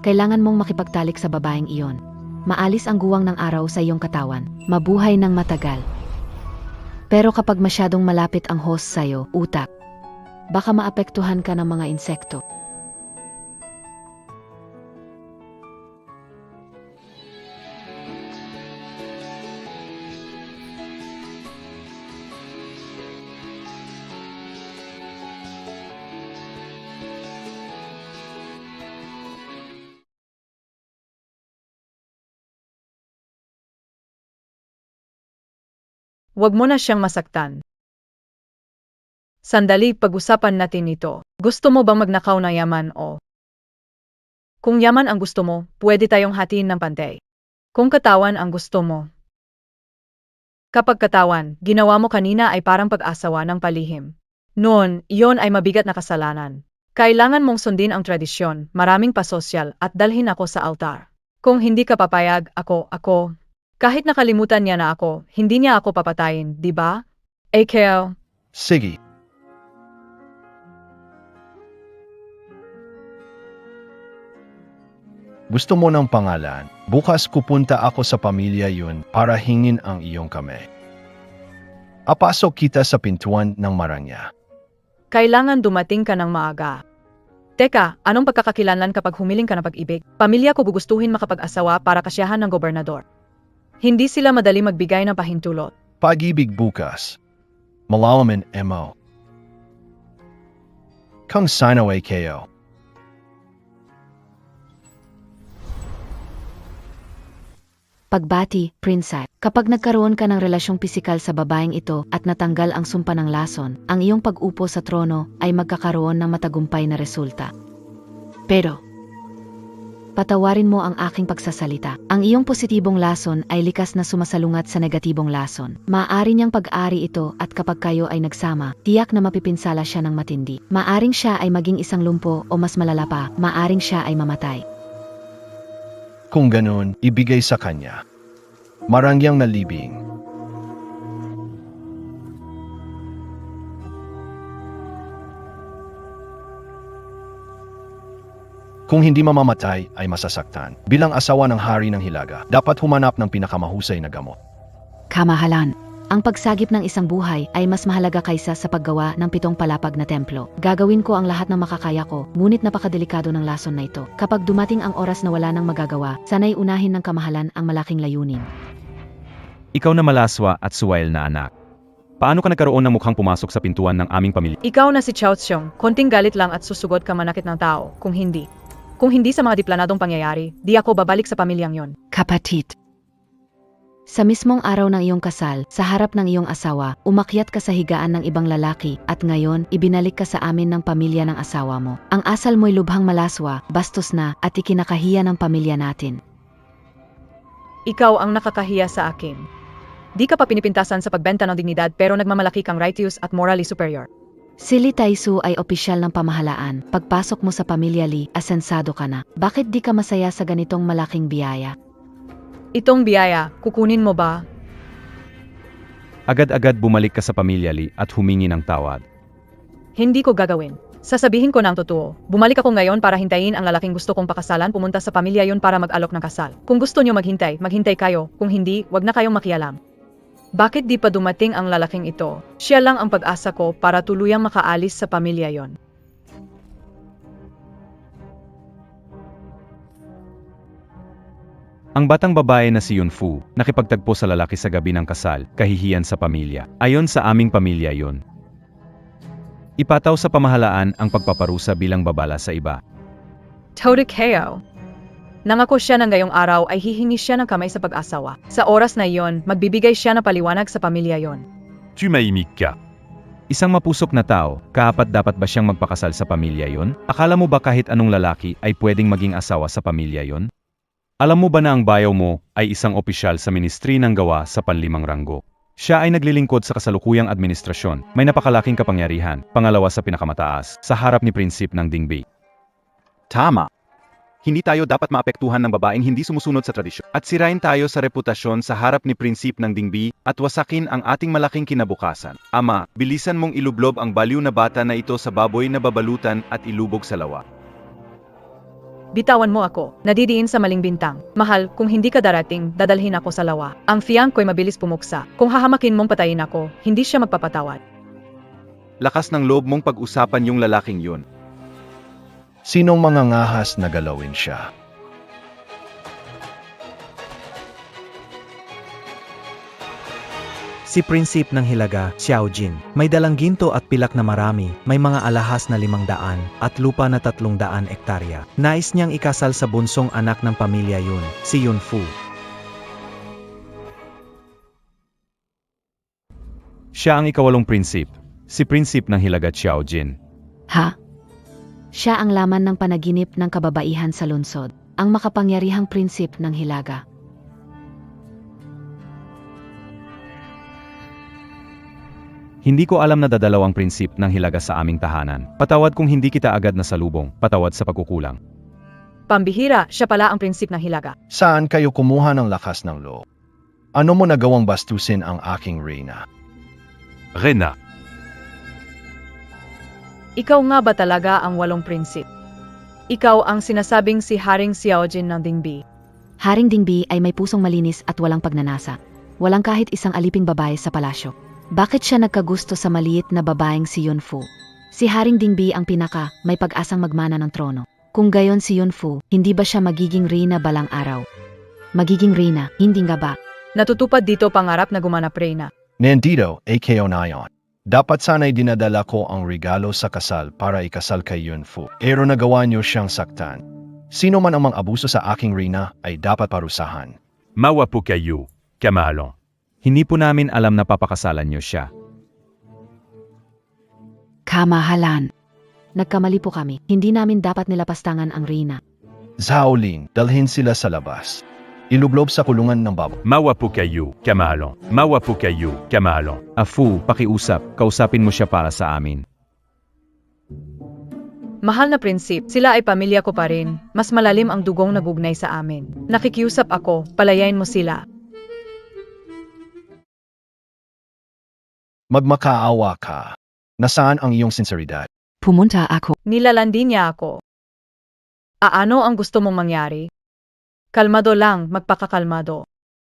kailangan mong makipagtalik sa babaeng iyon. Maalis ang guwang ng araw sa iyong katawan. Mabuhay ng matagal. Pero kapag masyadong malapit ang host sa'yo, utak, baka maapektuhan ka ng mga insekto. Huwag mo na siyang masaktan. Sandali, pag-usapan natin ito. Gusto mo bang magnakaw ng yaman o? Kung yaman ang gusto mo, pwede tayong hatiin ng pantay. Kung katawan ang gusto mo. Kapag katawan, ginawa mo kanina ay parang pag-asawa ng palihim. Noon, iyon ay mabigat na kasalanan. Kailangan mong sundin ang tradisyon, maraming pasosyal, at dalhin ako sa altar. Kung hindi ka papayag, ako. Kahit nakalimutan niya na ako, hindi niya ako papatayin, di ba? Kaya, Sige. Gusto mo ng pangalan? Bukas pupunta ako sa pamilya yun para hingin ang iyong kamay. Apasok kita sa pintuan ng marangya. kailangan dumating ka ng maaga. Teka, anong pagkakakilanlan kapag humiling ka ng pag-ibig? Pamilya ko gugustuhin makapag-asawa para kasiyahan ng gobernador. Hindi sila madali magbigay ng pahintulot. Pag-ibig bukas. Malawamin mo. Kung sino ay kayo. Pagbati, prinsep. Kapag nagkaroon ka ng relasyong pisikal sa babaeng ito at natanggal ang sumpa ng lason, ang iyong pag-upo sa trono ay magkakaroon ng matagumpay na resulta. Pero, patawarin mo ang aking pagsasalita. Ang iyong positibong lason ay likas na sumasalungat sa negatibong lason. Maaari niyang pag-ari ito at kapag kayo ay nagsama, tiyak na mapipinsala siya ng matindi. Maaring siya ay maging isang lumpo o mas malala pa, maaring siya ay mamatay. Kung ganun, ibigay sa kanya. Marangyang na libing. Kung hindi mamamatay, ay masasaktan. Bilang asawa ng hari ng Hilaga, dapat humanap ng pinakamahusay na gamot. Kamahalan. Ang pagsagip ng isang buhay ay mas mahalaga kaysa sa paggawa ng 7 palapag na templo. Gagawin ko ang lahat ng makakaya ko, ngunit napakadelikado ng lason na ito. Kapag dumating ang oras na wala nang magagawa, sana'y unahin ng kamahalan ang malaking layunin. Ikaw na malaswa at suwail na anak. Paano ka nagkaroon ng mukhang pumasok sa pintuan ng aming pamilya? Ikaw na si Chao Xiong, konting galit lang at susugod ka manakit ng tao, kung hindi sa mga diplanadong pangyayari, di ako babalik sa pamilyang yon. Kapatid. Sa mismong araw ng iyong kasal, sa harap ng iyong asawa, umakyat ka sa higaan ng ibang lalaki at ngayon, ibinalik ka sa amin ng pamilya ng asawa mo. Ang asal mo'y lubhang malaswa, bastos na, at ikinakahiya ng pamilya natin. Ikaw ang nakakahiya sa akin. Di ka pa pinipintasan sa pagbenta ng dignidad pero nagmamalaki kang righteous at morally superior. Si Li Taisu ay opisyal ng pamahalaan. Pagpasok mo sa pamilya Li, asensado ka na. Bakit di ka masaya sa ganitong malaking biyaya? Itong biyaya, kukunin mo ba? Agad-agad bumalik ka sa pamilya Li at humingi ng tawad. Hindi ko gagawin. Sasabihin ko ng totoo. Bumalik ako ngayon para hintayin ang lalaking gusto kong pakasalan, pumunta sa pamilya yon para mag-alok ng kasal. Kung gusto niyo maghintay, maghintay kayo. Kung hindi, wag na kayong makialam. Bakit di pa dumating ang lalaking ito? Siya lang ang pag-asa ko para tuluyang makaalis sa pamilya yon. Ang batang babae na si Yunfu, nakipagtagpo sa lalaki sa gabi ng kasal, kahihiyan sa pamilya. Ayon sa aming pamilya yon. Ipataw sa pamahalaan ang pagpaparusa bilang babala sa iba. Todo kayo. Nangako siya ng ngayong araw ay hihingi siya ng kamay sa pag-asawa. Sa oras na iyon, magbibigay siya ng paliwanag sa pamilya yon. Tumahimik ka. Isang mapusok na tao, kaapat dapat ba siyang magpakasal sa pamilya yon? Akala mo ba kahit anong lalaki ay pwedeng maging asawa sa pamilya yon? Alam mo ba na ang bayaw mo ay isang opisyal sa Ministry ng Gawa sa panlimang ranggo? Siya ay naglilingkod sa kasalukuyang administrasyon, may napakalaking kapangyarihan, pangalawa sa pinakamataas, sa harap ni Prinsip ng Dingbi. Tama. Hindi tayo dapat maapektuhan ng babaeng hindi sumusunod sa tradisyon. At sirain tayo sa reputasyon sa harap ni Prinsip ng Dingbi at wasakin ang ating malaking kinabukasan. Ama, bilisan mong ilublob ang baliw na bata na ito sa baboy na babalutan at ilubog sa lawa. Bitawan mo ako, nadidiin sa maling bintang. Mahal, kung hindi ka darating, dadalhin ako sa lawa. Ang fiyang ko'y mabilis pumuksa. Kung hahamakin mong patayin ako, hindi siya magpapatawad. Lakas ng loob mong pag-usapan yung lalaking yun. Sinong mangangahas na galawin siya? Si Prinsip ng Hilaga, Xiao Jin, may dalang ginto at pilak na marami, may mga alahas na 500 at lupa na 300 ektarya. Nais niyang ikasal sa bunsong anak ng pamilya Yun, si Yun Fu. Siya ang ikawalong prinsip, si Prinsip ng Hilaga Xiao Jin. Ha? Siya ang laman ng panaginip ng kababaihan sa lungsod, ang makapangyarihang prinsip ng Hilaga. Hindi ko alam na dadalaw ang prinsip ng Hilaga sa aming tahanan. Patawad kung hindi kita agad na salubong, patawad sa pagkukulang. Pambihira, siya pala ang prinsip ng Hilaga. Saan kayo kumuha ng lakas ng loob? Ano mo nagawang bastusin ang aking reyna? Rena, Ikaw nga ba talaga ang walong prinsip? Ikaw ang sinasabing si Haring Xiaojin ng Dingbi. Haring Dingbi ay may pusong malinis at walang pagnanasa. Walang kahit isang aliping babae sa palasyo. Bakit siya nagkagusto sa maliit na babaeng si Yun Fu? Si Haring Dingbi ang may pag-asang magmana ng trono. Kung gayon si Yun Fu, hindi ba siya magiging reyna balang araw? Magiging reyna, hindi nga ba? Natutupad dito pangarap na gumanap reyna. Nandito, AKO na yon. Dapat sana'y dinadala ko ang regalo sa kasal para ikasal kay Yun Fu. Pero nagawa niyo siyang saktan. Sino man ang mang-abuso sa aking reyna ay dapat parusahan. mawa po kayo, kamalong. Hindi po namin alam na papakasalan niyo siya. Kamahalan. Nagkamali po kami. Hindi namin dapat nilapastangan ang reyna. Zhaolin, dalhin sila sa labas. Ilublob sa kulungan ng babo. Mawa po kayo, kamalong. Mawa po kayo, kamalong. Afu, pakiusap, kausapin mo siya para sa amin. Mahal na prinsip, sila ay pamilya ko pa rin. Mas malalim ang dugong nagugnay sa amin. Nakikiusap ako, palayain mo sila. Magmakaawa ka. Nasaan ang iyong sinseridad? Pumunta ako. Nilalandi niya ako. Ano ang gusto mong mangyari? Kalmado lang, magpakakalmado.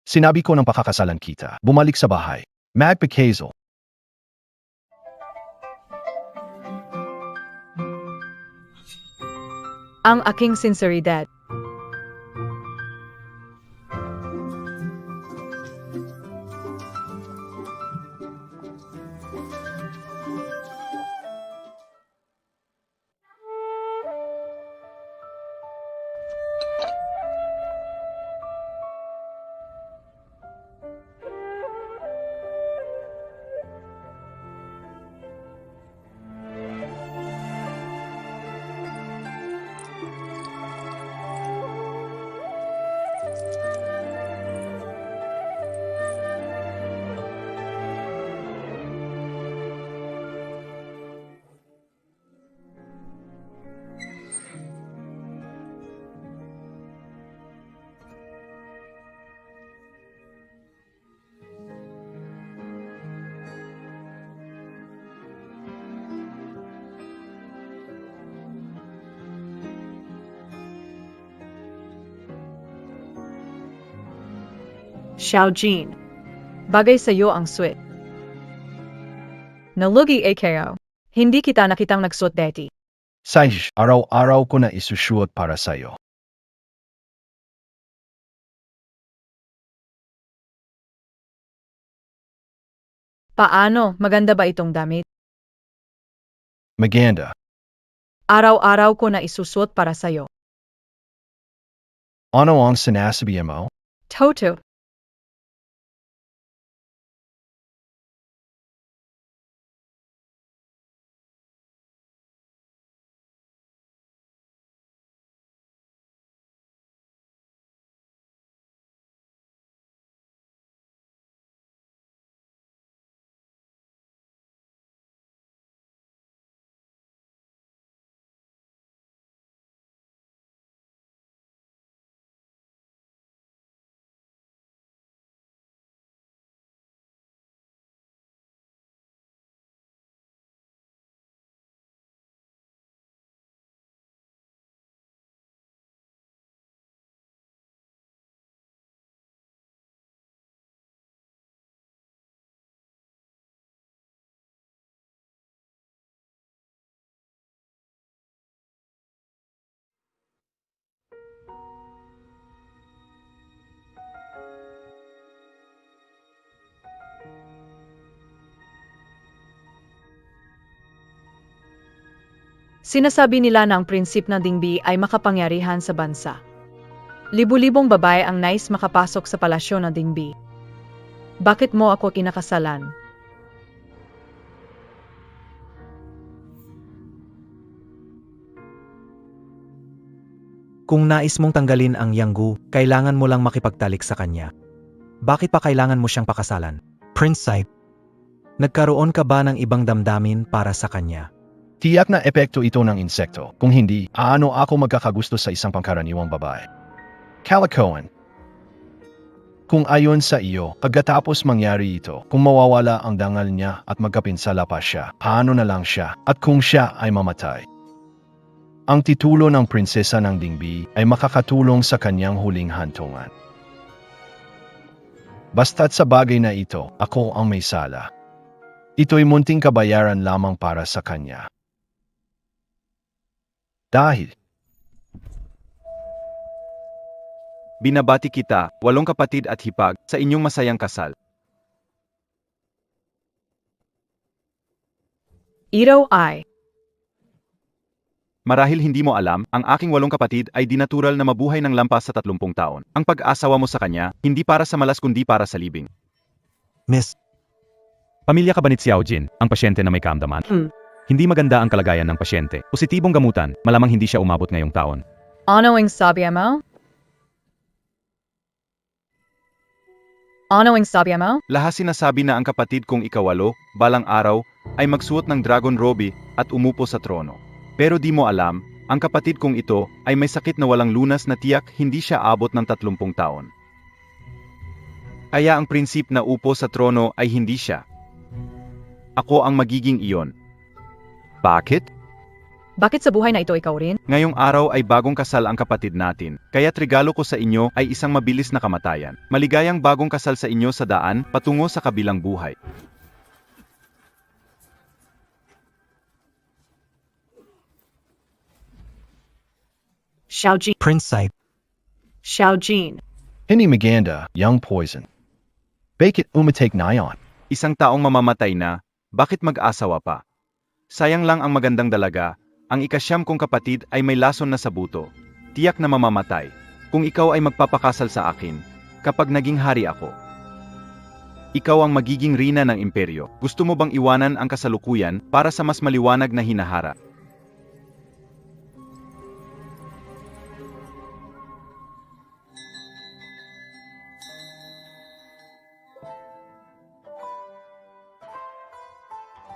Sinabi ko ng pakakasalan kita. Bumalik sa bahay. Magpakazel. Ang aking sinseridad. Xiaojin. Bagay sa iyo ang suit. Nalugi AKO. Hindi kita nakitang nagsuot dati. Saish, araw-araw ko na isusuot para sa'yo. Paano? Maganda ba itong damit? Maganda. Araw-araw ko na isusuot para sa'yo. Ano ang sinasabihan mo? Toto. Sinasabi nila na ang prinsip ng Dingbi ay makapangyarihan sa bansa. Libu-libong babae ang nais makapasok sa palasyo ng Dingbi. Bakit mo ako kinakasalan? Kung nais mong tanggalin ang Yanggu, kailangan mo lang makipagtalik sa kanya. Bakit pa kailangan mo siyang pakasalan? Prince Sai, nagkaroon ka ba ng ibang damdamin para sa kanya? Tiyak na epekto ito ng insekto. Kung hindi, ano ako magkakagusto sa isang pangkaraniwang babae? Calicoan. Kung ayon sa iyo, pagkatapos mangyari ito, kung mawawala ang dangal niya at magkapinsala pa siya, paano na lang siya? At kung siya ay mamatay? Ang titulo ng prinsesa ng Dingbi ay makakatulong sa kanyang huling hantungan. Basta't sa bagay na ito, ako ang may sala. Ito'y munting kabayaran lamang para sa kanya. Dahil Binabati kita, 8 kapatid at hipag, sa inyong masayang kasal. Iraw ay, Marahil hindi mo alam, ang aking 8 kapatid ay dinatural na mabuhay ng lampas sa 30 taon. Ang pag-asawa mo sa kanya, hindi para sa malas kundi para sa libing. Miss, Pamilya ka ba ni Xiaojin, ang pasyente na may karamdaman? Hindi maganda ang kalagayan ng pasyente. Positibong gamutan, malamang hindi siya umabot ngayong taon. ano ang sabi mo? Ano ang sabi mo? Lahas sinasabi na ang kapatid kong ikawalo, balang araw, ay magsuot ng dragon robe at umupo sa trono. Pero di mo alam, ang kapatid kong ito ay may sakit na walang lunas na tiyak hindi siya abot ng 30 taon. Kaya ang prinsip na upo sa trono ay hindi siya. Ako ang magiging iyon. Bakit? Bakit sa buhay na ito ikaw rin? Ngayong araw ay bagong kasal ang kapatid natin, kaya't regalo ko sa inyo ay isang mabilis na kamatayan. Maligayang bagong kasal sa inyo sa daan, patungo sa kabilang buhay. Xiaojin. Prince Sai, Xiaojin. hindi maganda, young poison. Bakit umatake na yon? Isang taong mamamatay na, bakit mag-asawa pa? Sayang lang ang magandang dalaga, ang ikasyam kong kapatid ay may lason na sa buto. Tiyak na mamamatay. Kung ikaw ay magpapakasal sa akin, kapag naging hari ako. Ikaw ang magiging rina ng imperyo. Gusto mo bang iwanan ang kasalukuyan para sa mas maliwanag na hinahara?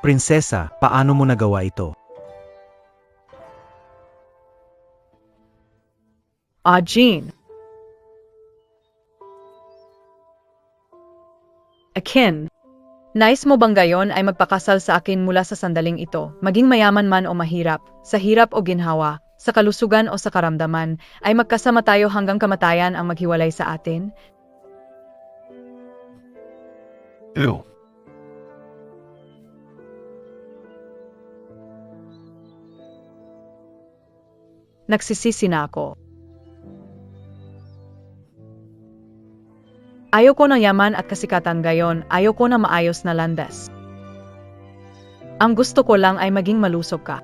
Prinsesa, paano mo nagawa ito? Jean. Akin. Nais mo bang gayon ay magpakasal sa akin mula sa sandaling ito, maging mayaman man o mahirap, sa hirap o ginhawa, sa kalusugan o sa karamdaman, ay magkasama tayo hanggang kamatayan ang maghiwalay sa atin? Ew. Nagsisisi na ako. Ayoko ng yaman at kasikatan gayon, ayoko na maayos na landas. Ang gusto ko lang ay maging malusog ka.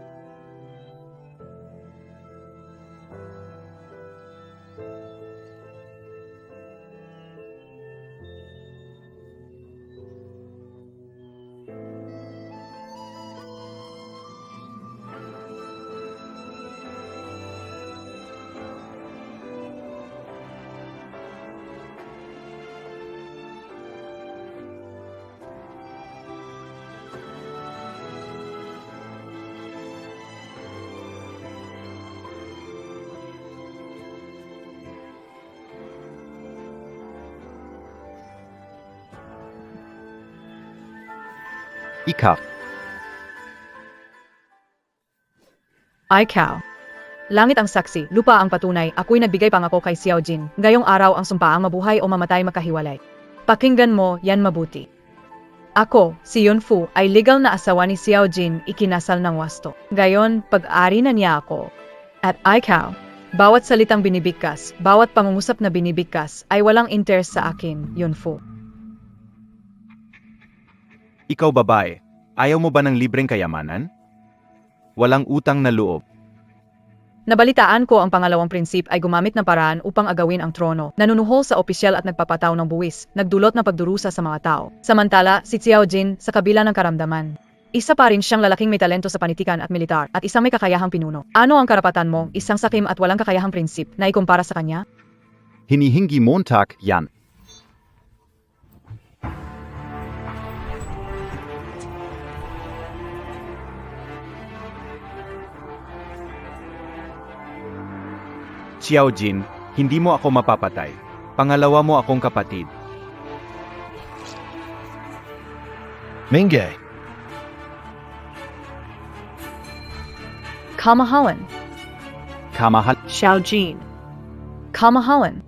Ikaw. Ikaw. Langit ang saksi, lupa ang patunay, ako'y nagbigay pangako kay Xiaojin. Ngayong araw ang sumpaang mabuhay o mamatay makahiwalay. Pakinggan mo, yan mabuti. Ako, si Yunfu, ay legal na asawa ni Xiaojin, ikinasal ng wasto. Gayon, pag-ari na niya ako. At ikaw, bawat salitang binibigkas, bawat pangungusap na binibigkas, ay walang interest sa akin, Yunfu. Ikaw babae, ayaw mo ba ng libreng kayamanan? walang utang na loob. Nabalitaan ko ang pangalawang prinsip ay gumamit ng paraan upang agawin ang trono. Nanunuhol sa opisyal at nagpapataw ng buwis, nagdulot ng pagdurusa sa mga tao. Samantala, si Xiao Jin, sa kabila ng karamdaman, isa pa rin siyang lalaking may talento sa panitikan at militar at isang may kakayahang pinuno. Ano ang karapatan mo, isang sakim at walang kakayahang prinsip, na ikumpara sa kanya? Hinihingi montak yan. Xiao Jin, hindi mo ako mapapatay. Pangalawa mo akong kapatid. Mingge, Kamahalan. Kamahal. Xiao Jin. Kamahalan.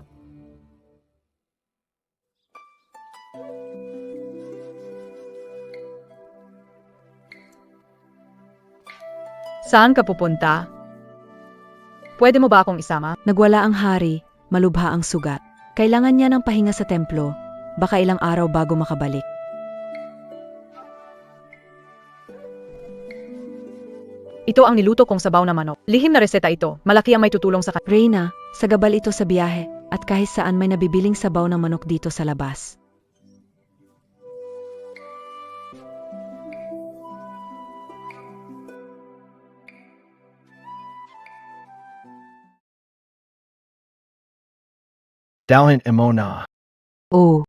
Saan ka pupunta? Pwede mo ba akong isama? Nagwala ang hari, malubha ang sugat. Kailangan niya ng pahinga sa templo, baka ilang araw bago makabalik. Ito ang niluto kong sabaw na manok. Lihim na reseta ito. Malaki ang may tutulong sa Reyna, sagabal ito sa biyahe, at kahit saan may nabibiling sabaw ng manok dito sa labas. dalhin mo na. Oh,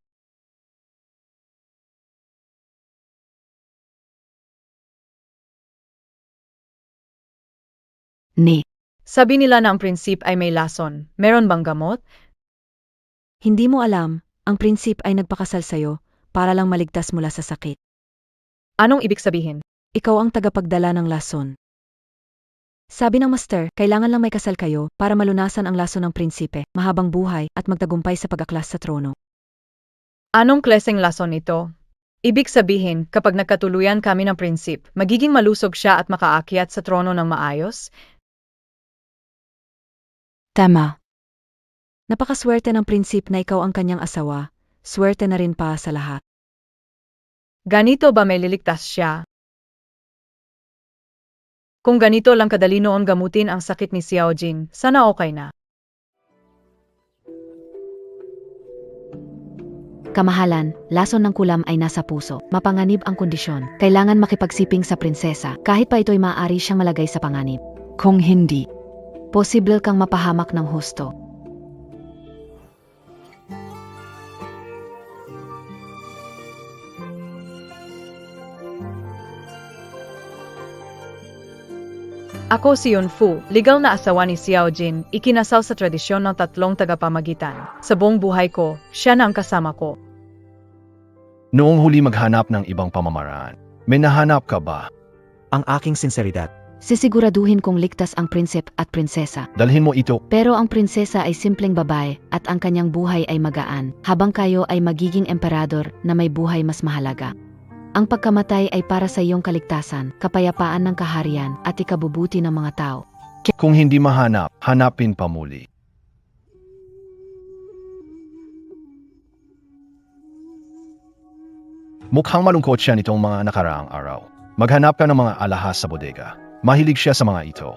ni, Sabi nila na ang prinsip ay may lason. Meron bang gamot? hindi mo alam, ang prinsip ay nagpakasal sa'yo para lang maligtas mula sa sakit. Anong ibig sabihin? Ikaw ang tagapagdala ng lason. Sabi ng master, kailangan lang may kasal kayo para malunasan ang lason ng prinsipe, mahabang buhay at magtagumpay sa pag-aklas sa trono. Anong klaseng lason ito? Ibig sabihin, kapag nagkatuluyan kami ng prinsip, magiging malusog siya at makaakyat sa trono ng maayos? Tama. Napakaswerte ng prinsip na ikaw ang kanyang asawa, swerte na rin pa sa lahat. Ganito ba may liligtas siya? Kung ganito lang kadali noon gamutin ang sakit ni Xiao Jin, sana okay na. Kamahalan, lason ng kulam ay nasa puso. Mapanganib ang kondisyon. Kailangan makipagsiping sa prinsesa, kahit pa ito'y maaari siyang malagay sa panganib. Kung hindi, posible kang mapahamak ng husto. Ako si Yun Fu, legal na asawa ni Xiao Jin, ikinasal sa tradisyon ng tatlong tagapamagitan. Sa buong buhay ko, siya na ang kasama ko. Noong huli maghanap ng ibang pamamaraan, may nahanap ka ba? Ang aking sinseridad. Sisiguraduhin kong ligtas ang prinsip at prinsesa. Dalhin mo ito. Pero ang prinsesa ay simpleng babae at ang kanyang buhay ay magaan, habang kayo ay magiging emperador na may buhay mas mahalaga. Ang pagkamatay ay para sa iyong kaligtasan, kapayapaan ng kaharian at ikabubuti ng mga tao. Kung hindi mahanap, hanapin pa muli. Mukhang malungkot siya nitong mga nakaraang araw. Maghanap ka ng mga alahas sa bodega. Mahilig siya sa mga ito.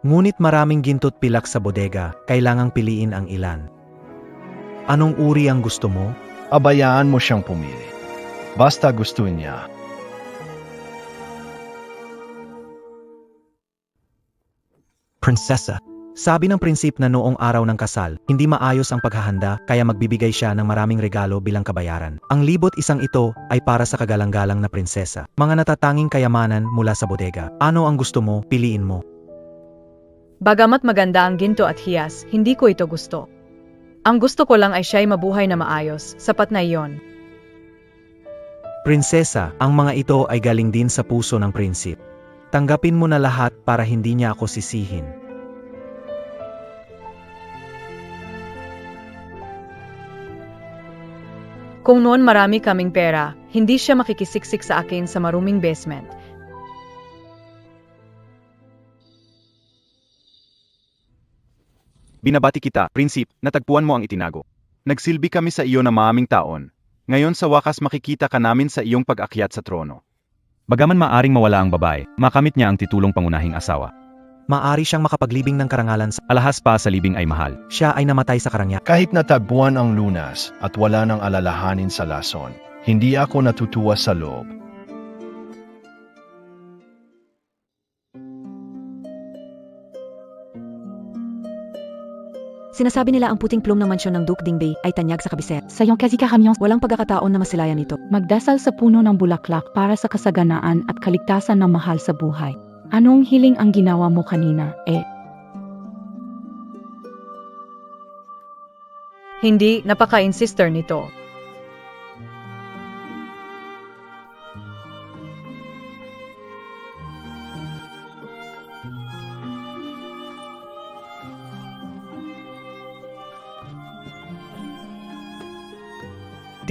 Ngunit maraming ginto't pilak sa bodega, kailangang piliin ang ilan. Anong uri ang gusto mo? Abayaan mo siyang pumili. Basta gusto niya. Prinsesa. Sabi ng prinsip na noong araw ng kasal, hindi maayos ang paghahanda kaya magbibigay siya ng maraming regalo bilang kabayaran. Ang 1,000 ito ay para sa kagalang-galang na prinsesa. Mga natatanging kayamanan mula sa bodega. Ano ang gusto mo, piliin mo. Bagamat maganda ang ginto at hiyas, hindi ko ito gusto. Ang gusto ko lang ay siya'y mabuhay na maayos, sapat na iyon. Prinsesa, ang mga ito ay galing din sa puso ng prinsip. Tanggapin mo na lahat para hindi niya ako sisihin. Kung noon marami kaming pera, hindi siya makikisiksik sa akin sa maruming basement. Binabati kita, prinsip, natagpuan mo ang itinago. Nagsilbi kami sa iyo na maaming taon. Ngayon sa wakas makikita ka namin sa iyong pag-akyat sa trono. Bagaman maaring mawala ang babae, makamit niya ang titulong pangunahing asawa. Maari siyang makapaglibing ng karangalan sa Alahas pa sa libing ay mahal. siya ay namatay sa karangyaan. Kahit natagpuan ang lunas at wala nang alalahanin sa lason, hindi ako natutuwa sa loob. Sinasabi nila ang puting plum ng mansyon ng Duke Dingbey ay tanyag sa kabisera. Sa iyong kasi kahamyong walang pagkakataon na masilayan ito. Magdasal sa puno ng bulaklak para sa kasaganaan at kaligtasan ng mahal sa buhay. Anong hiling ang ginawa mo kanina, Hindi napaka-insister nito.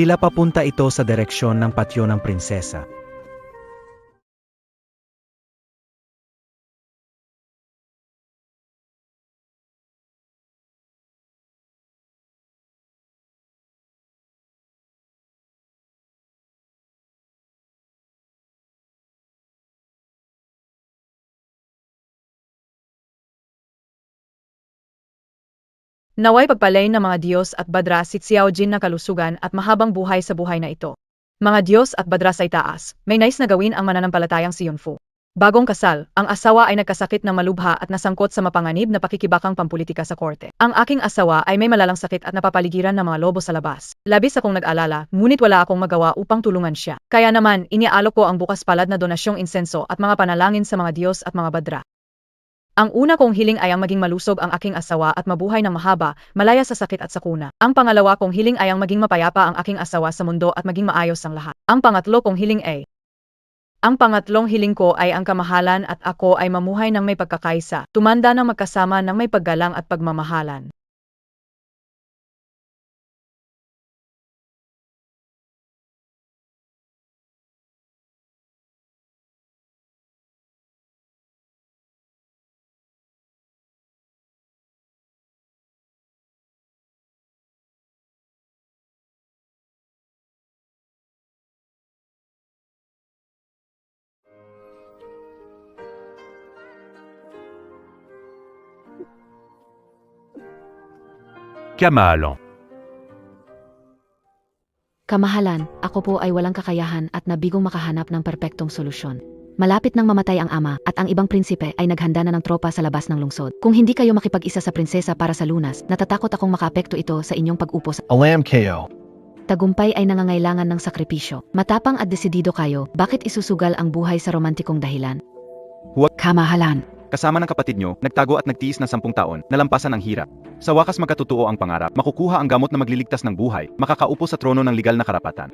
Tila papunta ito sa direksyon ng patio ng prinsesa. Naway pagpalain ng mga Diyos at Badra si Xiao Jin na kalusugan at mahabang buhay sa buhay na ito. Mga Diyos at Badra sa itaas, may nais na gawin ang mananampalatayang si Yunfu. Bagong kasal, ang asawa ay nagkasakit ng malubha at nasangkot sa mapanganib na pakikibakang pampulitika sa korte. Ang aking asawa ay may malalang sakit at napapaligiran ng mga lobo sa labas. Labis akong nag-alala, ngunit wala akong magawa upang tulungan siya. Kaya naman, iniaalok ko ang bukas palad na donasyong insenso at mga panalangin sa mga Diyos at mga Badra. Ang una kong hiling ay ang maging malusog ang aking asawa at mabuhay ng mahaba, malaya sa sakit at sakuna. Ang pangalawa kong hiling ay ang maging mapayapa ang aking asawa sa mundo at maging maayos ang lahat. Ang pangatlong hiling ko ay ang kamahalan at ako ay mamuhay ng may pagkakaisa, tumanda ng magkasama ng may paggalang at pagmamahalan. Chiamalo. Kamahalan, ako po ay walang kakayahan at nabigong makahanap ng perpektong solusyon. Malapit nang mamatay ang ama at ang ibang prinsipe ay naghanda na ng tropa sa labas ng lungsod. Kung hindi kayo makipag-isa sa prinsesa para sa lunas, natatakot akong makaapekto ito sa inyong pag-upo sa Alam kayo, tagumpay ay nangangailangan ng sakripisyo. Matapang at desidido kayo, bakit isusugal ang buhay sa romantikong dahilan? Huwag. Kamahalan. Kasama ng kapatid nyo, nagtago at nagtiis ng 10 taon, nalampasan ang hirap. Sa wakas magkatotoo ang pangarap, makukuha ang gamot na magliligtas ng buhay, makakaupo sa trono ng legal na karapatan.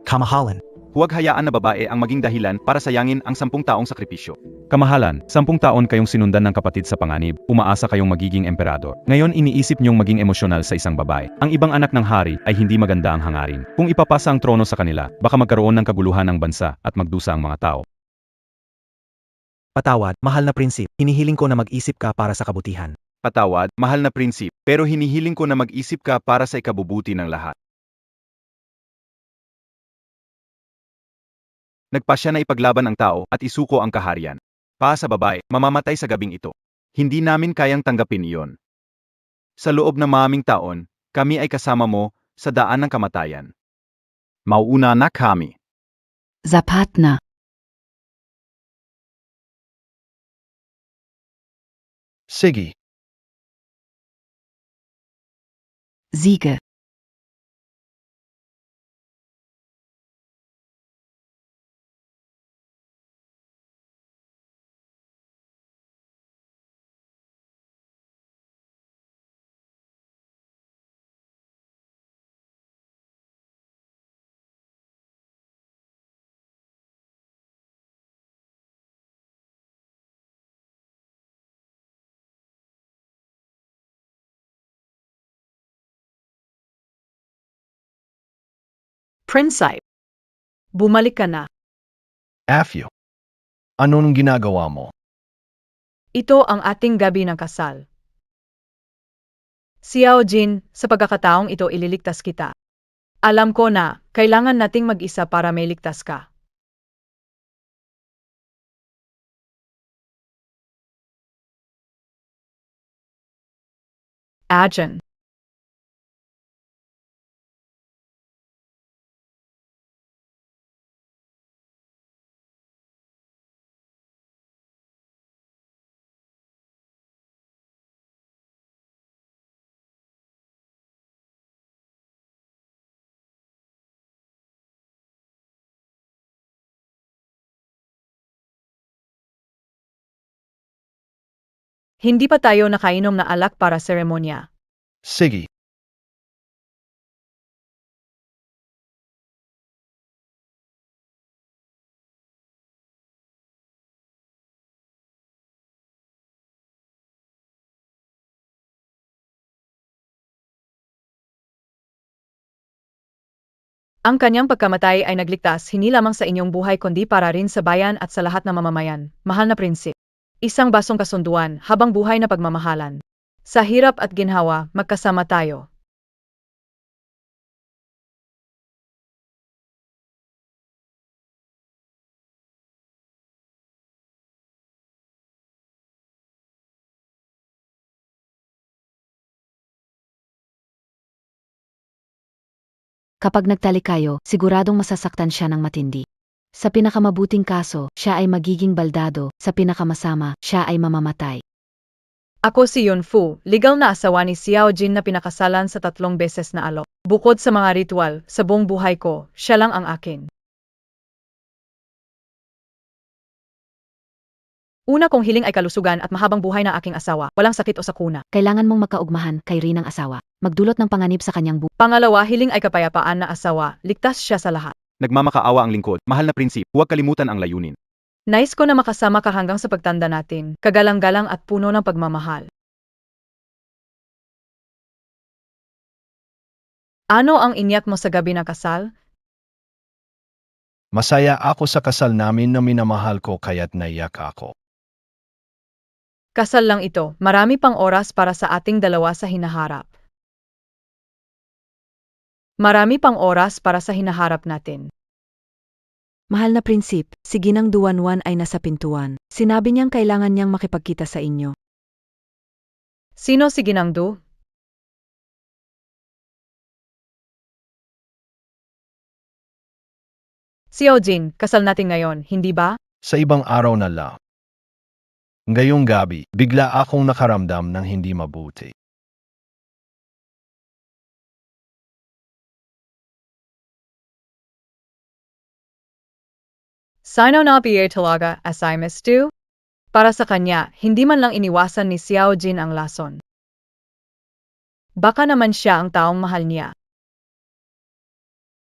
Kamahalan. Huwag hayaan na babae ang maging dahilan para sayangin ang 10 taong sakripisyo. Kamahalan, 10 taon kayong sinundan ng kapatid sa panganib, umaasa kayong magiging emperador. Ngayon iniisip niyong maging emosyonal sa isang babae. Ang ibang anak ng hari ay hindi maganda ang hangarin. Kung ipapasa ang trono sa kanila, baka magkaroon ng kaguluhan ang bansa at magdusa ang mga tao. Patawad, mahal na prinsip, hinihiling ko na mag-isip ka para sa kabutihan. Patawad, mahal na prinsip, pero hinihiling ko na mag-isip ka para sa ikabubuti ng lahat. Nagpasya na ipaglaban ang tao at isuko ang kaharian. Pa sa babae, mamamatay sa gabing ito. Hindi namin kayang tanggapin iyon. Sa loob ng maming taon, kami ay kasama mo sa daan ng kamatayan. Mauuna na kami. Zapat na. sige. Siege. Prinsip, bumalik ka na. Afyo. Anong ginagawa mo? Ito ang ating gabi ng kasal. Xiao Jin, sa pagkakataong ito ililigtas kita. Alam ko na, kailangan nating mag-isa para may ligtas ka. Ajan. Hindi pa tayo nakainom na alak para seremonya. Sige, Ang kanyang pagkamatay ay nagligtas hindi lamang sa inyong buhay kundi para rin sa bayan at sa lahat ng mamamayan. Mahal na prinsip. Isang basong kasunduan habang buhay na pagmamahalan. Sa hirap at ginhawa, magkasama tayo. Kapag nagtalik kayo, siguradong masasaktan siya ng matindi. Sa pinakamabuting kaso, siya ay magiging baldado, sa pinakamasama, siya ay mamamatay. Ako si Yunfu, legal na asawa ni Xiao Jin na pinakasalan sa 3 beses na alok. Bukod sa mga ritual, sa buong buhay ko, siya lang ang akin. Una kong hiling ay kalusugan at mahabang buhay na aking asawa, walang sakit o sakuna. Kailangan mong magkaugmahan kay Rinang asawa. Magdulot ng panganib sa kanyang buhay. Pangalawa, hiling ay kapayapaan na asawa, ligtas siya sa lahat. Nagmamakaawa ang lingkod. Mahal na prinsip, huwag kalimutan ang layunin. Nais ko na makasama ka hanggang sa pagtanda natin, kagalang-galang at puno ng pagmamahal. Ano ang inyak mo sa gabi ng kasal? masaya ako sa kasal namin na minamahal ko kaya't naiyak ako. Kasal lang ito, marami pang oras para sa ating dalawa sa hinaharap. Marami pang oras para sa hinaharap natin. Mahal na prinsip, si Ginang Duanwan ay nasa pintuan. Sinabi niyang kailangan niyang makipagkita sa inyo. Sino si Ginangdu? Xiao Jin, kasal natin ngayon, hindi ba? Sa ibang araw na lang. Ngayong gabi, bigla akong nakaramdam ng hindi mabuti. Sino na Pierre talaga as I miss do? Para sa kanya, hindi man lang iniwasan ni Xiao Jin ang lason. Baka naman siya ang taong mahal niya.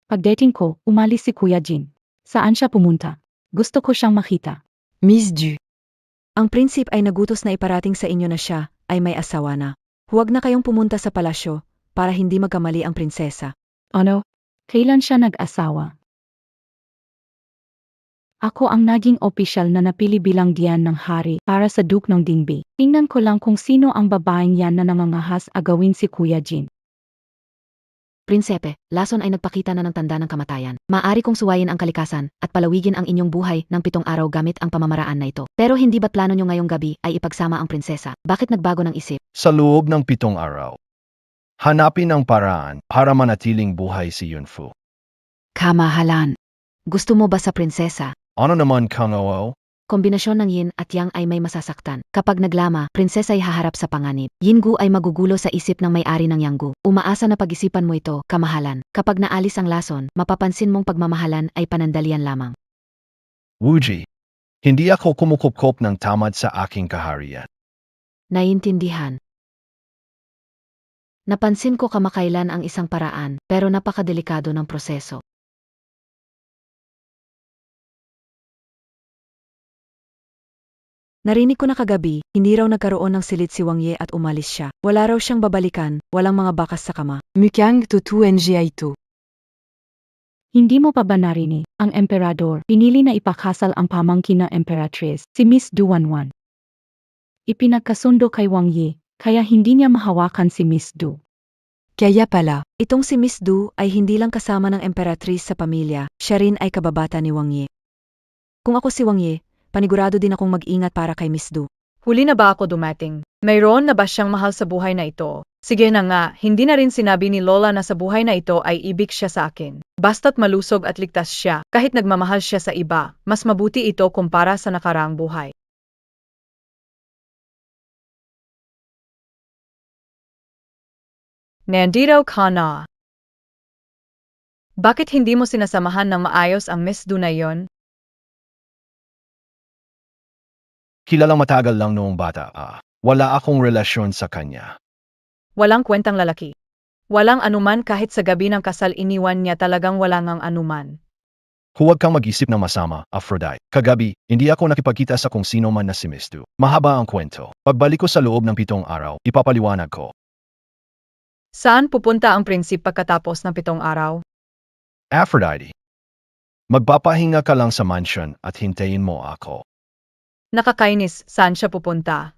Pagdating ko, umalis si Kuya Jin. Saan siya pumunta? Gusto ko siyang makita. Miss Du. Ang prinsip ay nagutos na iparating sa inyo na siya ay may asawa na. Huwag na kayong pumunta sa palasyo para hindi magkamali ang prinsesa. Ano? Kailan siya nag-asawa? Ako ang naging opisyal na napili bilang diyan ng hari para sa Duke ng Dingbi. Tingnan ko lang kung sino ang babaeng yan na nangangahas agawin si Kuya Jin. Prinsepe, lason ay nagpakita na ng tanda ng kamatayan. Maaari kong suwayin ang kalikasan at palawigin ang inyong buhay ng 7 araw gamit ang pamamaraan na ito. Pero hindi ba't plano nyo ngayong gabi ay ipagsama ang prinsesa? Bakit nagbago ng isip? Sa loob ng 7 araw, hanapin ang paraan para manatiling buhay si Yunfu. Kamahalan. Gusto mo ba sa prinsesa? Ano naman kang oo? Kombinasyon ng yin at yang ay may masasaktan. Kapag naglama, prinsesa ay haharap sa panganib. Yingu ay magugulo sa isip ng may-ari ng yanggu. Umaasa na pag-isipan mo ito, kamahalan. Kapag naalis ang lason, mapapansin mong pagmamahalan ay panandalian lamang. Wuji, hindi ako kumukupkop ng tamad sa aking kaharian. Naiintindihan. Napansin ko kamakailan ang isang paraan, pero napakadelikado ng proseso. Narinig ko na kagabi, hindi raw nagkaroon ng silid si Wang Ye at umalis siya. Wala raw siyang babalikan, walang mga bakas sa kama. Mukyang tutu ngiaitu. Hindi mo pa ba narinig? Ang emperador, pinili na ipakasal ang pamangkin na emperatrice, si Miss Duanwan. Ipinagkasundo kay Wang Ye, kaya hindi niya mahawakan si Miss Du. Kaya pala, itong si Miss Du ay hindi lang kasama ng emperatrice sa pamilya, siya rin ay kababata ni Wang Ye. Kung ako si Wang Ye, panigurado din akong mag-ingat para kay Miss Du. Huli na ba ako dumating? Mayroon na ba siyang mahal sa buhay na ito? Sige na nga, hindi na rin sinabi ni Lola na sa buhay na ito ay ibig siya sa akin. Basta't malusog at ligtas siya, kahit nagmamahal siya sa iba, mas mabuti ito kumpara sa nakaraang buhay. Nandito ka na. Bakit hindi mo sinasamahan ng maayos ang Miss Du na yon? Kilalang matagal lang noong bata. Wala akong relasyon sa kanya. Walang kwentang lalaki. Walang anuman kahit sa gabi ng kasal iniwan niya talagang wala ngang anuman. Huwag kang mag-isip ng masama, Aphrodite. Kagabi, hindi ako nakipagkita sa kung sino man na si Miss Du. Mahaba ang kwento. Pagbalik ko sa loob ng 7 araw, ipapaliwanag ko. Saan pupunta ang prinsip pagkatapos ng 7 araw? Aphrodite, magpapahinga ka lang sa mansion at hintayin mo ako. Nakakainis, saan siya pupunta?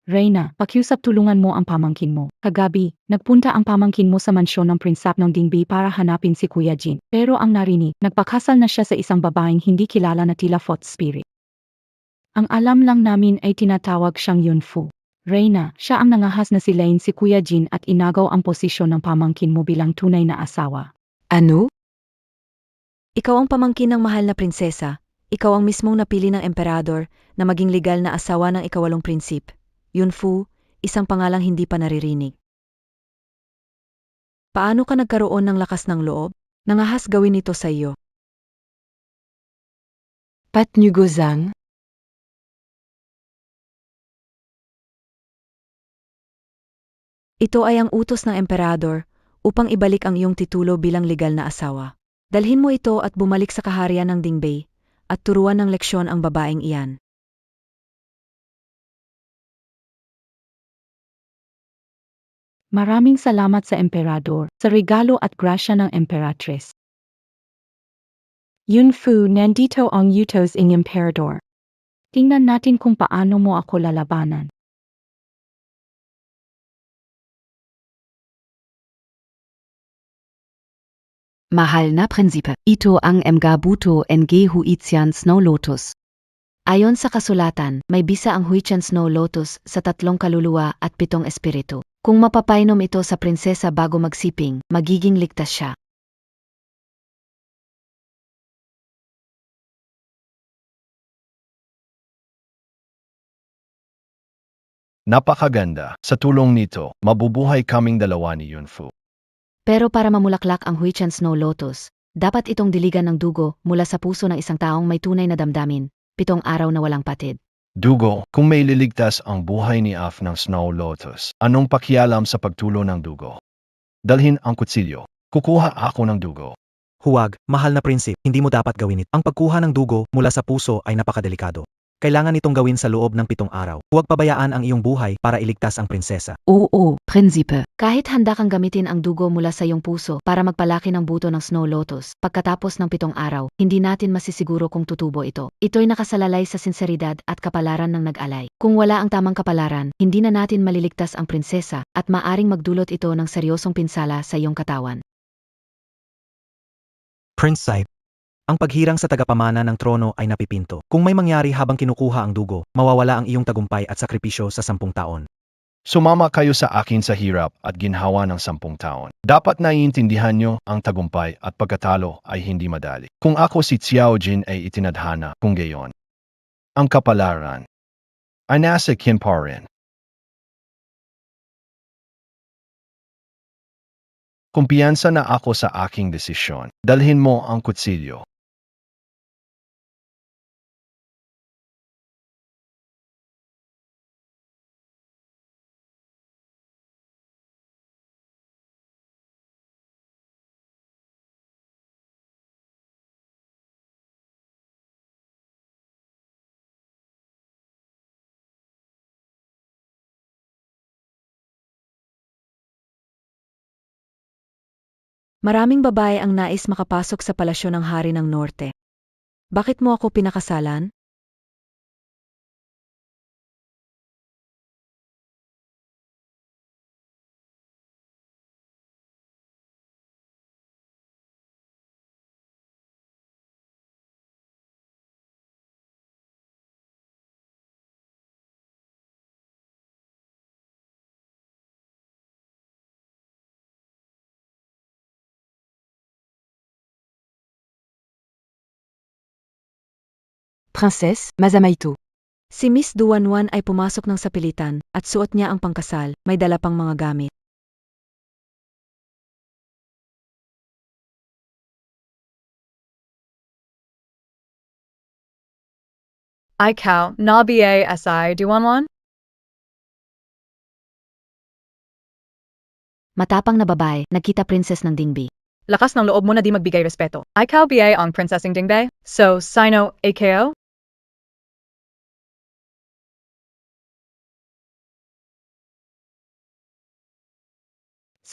Reyna, pakiusap tulungan mo ang pamangkin mo. Kagabi, nagpunta ang pamangkin mo sa mansyon ng prinsap ng Dingbi para hanapin si Kuya Jin. Pero ang narinig, nagpakasal na siya sa isang babaeng hindi kilala na tila Fourth Spirit. Ang alam lang namin ay tinatawag siyang Yunfu. Reyna, siya ang nangahas na silain si Kuya Jin at inagaw ang posisyon ng pamangkin mo bilang tunay na asawa. Ano? Ikaw ang pamangkin ng mahal na prinsesa. Ikaw ang mismong napili ng emperador na maging legal na asawa ng ikawalong prinsip. Yunfu, isang pangalang hindi pa naririnig. Paano ka nagkaroon ng lakas ng loob? Nangahas gawin ito sa iyo. Pat Nguzang? Ito ay ang utos ng emperador upang ibalik ang iyong titulo bilang legal na asawa. Dalhin mo ito at bumalik sa kaharian ng Dingbei at turuan ng leksyon ang babaeng iyan. Maraming salamat sa emperador, sa regalo at grasya ng emperatrice. Yunfu, nandito ang utos ng emperador. Tingnan natin kung paano mo ako lalabanan. Mahal na prinsipe, ito ang mga buto ng Huitian Snow Lotus. Ayon sa kasulatan, may bisa ang Huitian Snow Lotus sa 3 kaluluwa at 7 espiritu. Kung mapapainom ito sa prinsesa bago magsiping, magiging ligtas siya. Napakaganda. Sa tulong nito, mabubuhay kaming dalawa ni Yunfu. Pero para mamulaklak ang Huitian Snow Lotus, dapat itong diligan ng dugo mula sa puso ng isang taong may tunay na damdamin, 7 araw na walang patid. Dugo, kung may liligtas ang buhay ni Af ng Snow Lotus, anong pakialam sa pagtulo ng dugo? Dalhin ang kutsilyo. Kukuha ako ng dugo. Huwag, mahal na prinsip, hindi mo dapat gawin ito. Ang pagkuha ng dugo mula sa puso ay napakadelikado. Kailangan itong gawin sa loob ng 7 araw. Huwag pabayaan ang iyong buhay para iligtas ang prinsesa. Oo, prinsipe. Kahit handa kang gamitin ang dugo mula sa iyong puso para magpalaki ng buto ng Snow Lotus, pagkatapos ng 7 araw, hindi natin masisiguro kung tutubo ito. Ito'y nakasalalay sa sinseridad at kapalaran ng nag-alay. Kung wala ang tamang kapalaran, hindi na natin maliligtas ang prinsesa at maaring magdulot ito ng seryosong pinsala sa iyong katawan. Prince Saib, ang paghirang sa tagapamana ng trono ay napipinto. Kung may mangyari habang kinukuha ang dugo, mawawala ang iyong tagumpay at sakripisyo sa 10 taon. Sumama kayo sa akin sa hirap at ginhawa ng 10 taon. Dapat naiintindihan nyo ang tagumpay at pagkatalo ay hindi madali. Kung ako si Xiao Jin ay itinadhana, kung gayon, ang kapalaran ay nasa kin pa rin. Kumpiyansa na ako sa aking desisyon. Dalhin mo ang kutsilyo. Maraming babae ang nais makapasok sa palasyo ng Hari ng Norte. Bakit mo ako pinakasalan? Princesse, Mazamaito. Si Miss Duanwan ay pumasok ng sapilitan at suot niya ang pangkasal, may dala pang mga gamit. Ikaw, Nabiye Asai Duanwan? Matapang na babae, nagkita princess ng Dingbi. Lakas ng loob mo na di magbigay respeto. Ikaw BA ang Princessing Dingbe? So, Sino, AKO?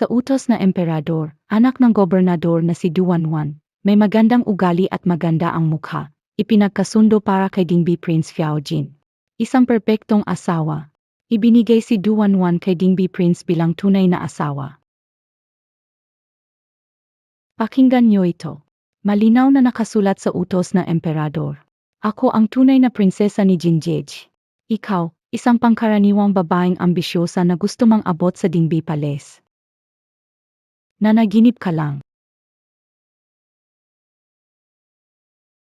Sa utos na emperador, anak ng gobernador na si Duanwan, may magandang ugali at maganda ang mukha. Ipinagkasundo para kay Dingbi Prince Fiaojin. Isang perpektong asawa. Ibinigay si Duanwan kay Dingbi Prince bilang tunay na asawa. Pakinggan niyo ito. Malinaw na nakasulat sa utos ng emperador. Ako ang tunay na prinsesa ni Jinjej. Ikaw, isang pangkaraniwang babaeng ambisyosa na gusto mang abot sa Dingbi Palace. Nanaginip ka lang.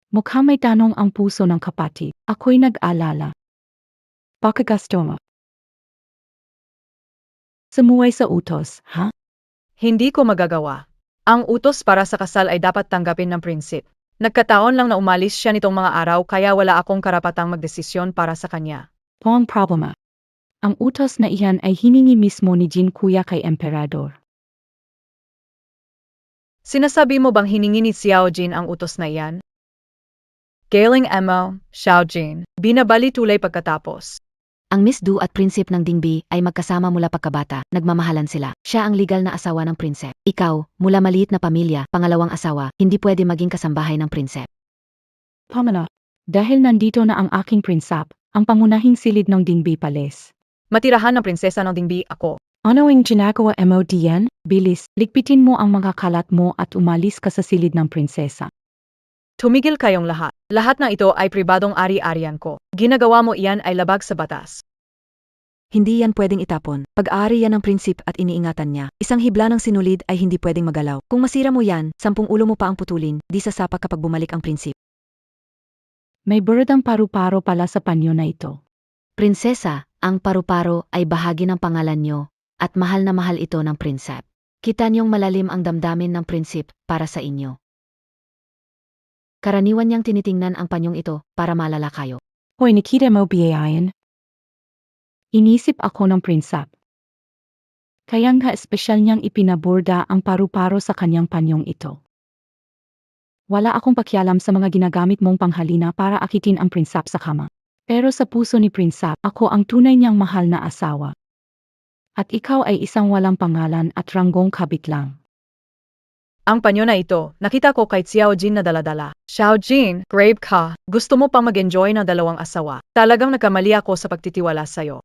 Mukhang may tanong ang puso ng kapatid. Ako'y nag-alala. Pagkagasto mo. Sumuway sa utos, ha? Hindi ko magagawa. Ang utos para sa kasal ay dapat tanggapin ng prinsip. Nagkataon lang na umalis siya nitong mga araw kaya wala akong karapatang magdesisyon para sa kanya. Po ang problema. Ang utos na iyan ay hiningi mismo ni Jin Kuya kay emperador. Sinasabi mo bang hiningi ni Xiao Jin ang utos na iyan? Galing Emo, Xiao Jin, binabali tulay pagkatapos. Ang Miss Du at prinsip ng Dingbi ay magkasama mula pagkabata, nagmamahalan sila. Siya ang legal na asawa ng prinsep. Ikaw, mula maliit na pamilya, pangalawang asawa, hindi pwede maging kasambahay ng prinsep. Pamana, dahil nandito na ang aking prinsap, ang pangunahing silid ng Dingbi Palace. Matirahan ng prinsesa ng Dingbi ako. Ano ang ginagawa mo diyan? Bilis, ligpitin mo ang mga kalat mo at umalis ka sa silid ng prinsesa. Tumigil kayong lahat. Lahat ng ito ay pribadong ari-arian ko. Ginagawa mo iyan ay labag sa batas. Hindi yan pwedeng itapon. Pag-aari yan ng prinsip at iniingatan niya. Isang hibla ng sinulid ay hindi pwedeng magalaw. Kung masira mo yan, 10 ulo mo pa ang putulin, di sasapak kapag bumalik ang prinsip. May burdang paru-paro pala sa panyo na ito. Prinsesa, ang paru-paro ay bahagi ng pangalan nyo, at mahal na mahal ito ng prinsep. Kita niyong malalim ang damdamin ng prinsip para sa inyo. Karaniwan niyang tinitingnan ang panyong ito para malala kayo. Hoy, nakita mo biyayan? Inisip ako ng prinsap. Kaya nga espesyal niyang ipinaborda ang paru-paro sa kanyang panyong ito. Wala akong pakialam sa mga ginagamit mong panghalina para akitin ang prinsap sa kama. Pero sa puso ni prinsap, ako ang tunay niyang mahal na asawa. At ikaw ay isang walang pangalan at ranggong kabit lang. Ang panyo na ito, nakita ko kay Xiao Jin na daladala. Xiao Jin, grave ka. Gusto mo pang mag-enjoy ng dalawang asawa. Talagang nagkamali ako sa pagtitiwala sa'yo.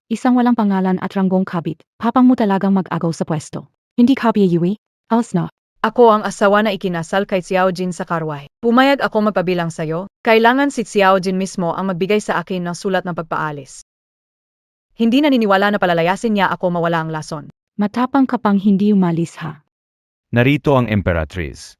Isang walang pangalan at ranggong kabit, papang mo talagang mag-agaw sa pwesto. Hindi ka biyayuwi? Alas na. Ako ang asawa na ikinasal kay Xiao Jin sa karwahe. Pumayag ako magpabilang sa'yo. Kailangan si Xiao Jin mismo ang magbigay sa akin ng sulat ng pagpaalis. Hindi naniniwala na palalayasin niya ako mawala ang lason. Matapang ka pang hindi umalis ha. Narito ang Emperatriz.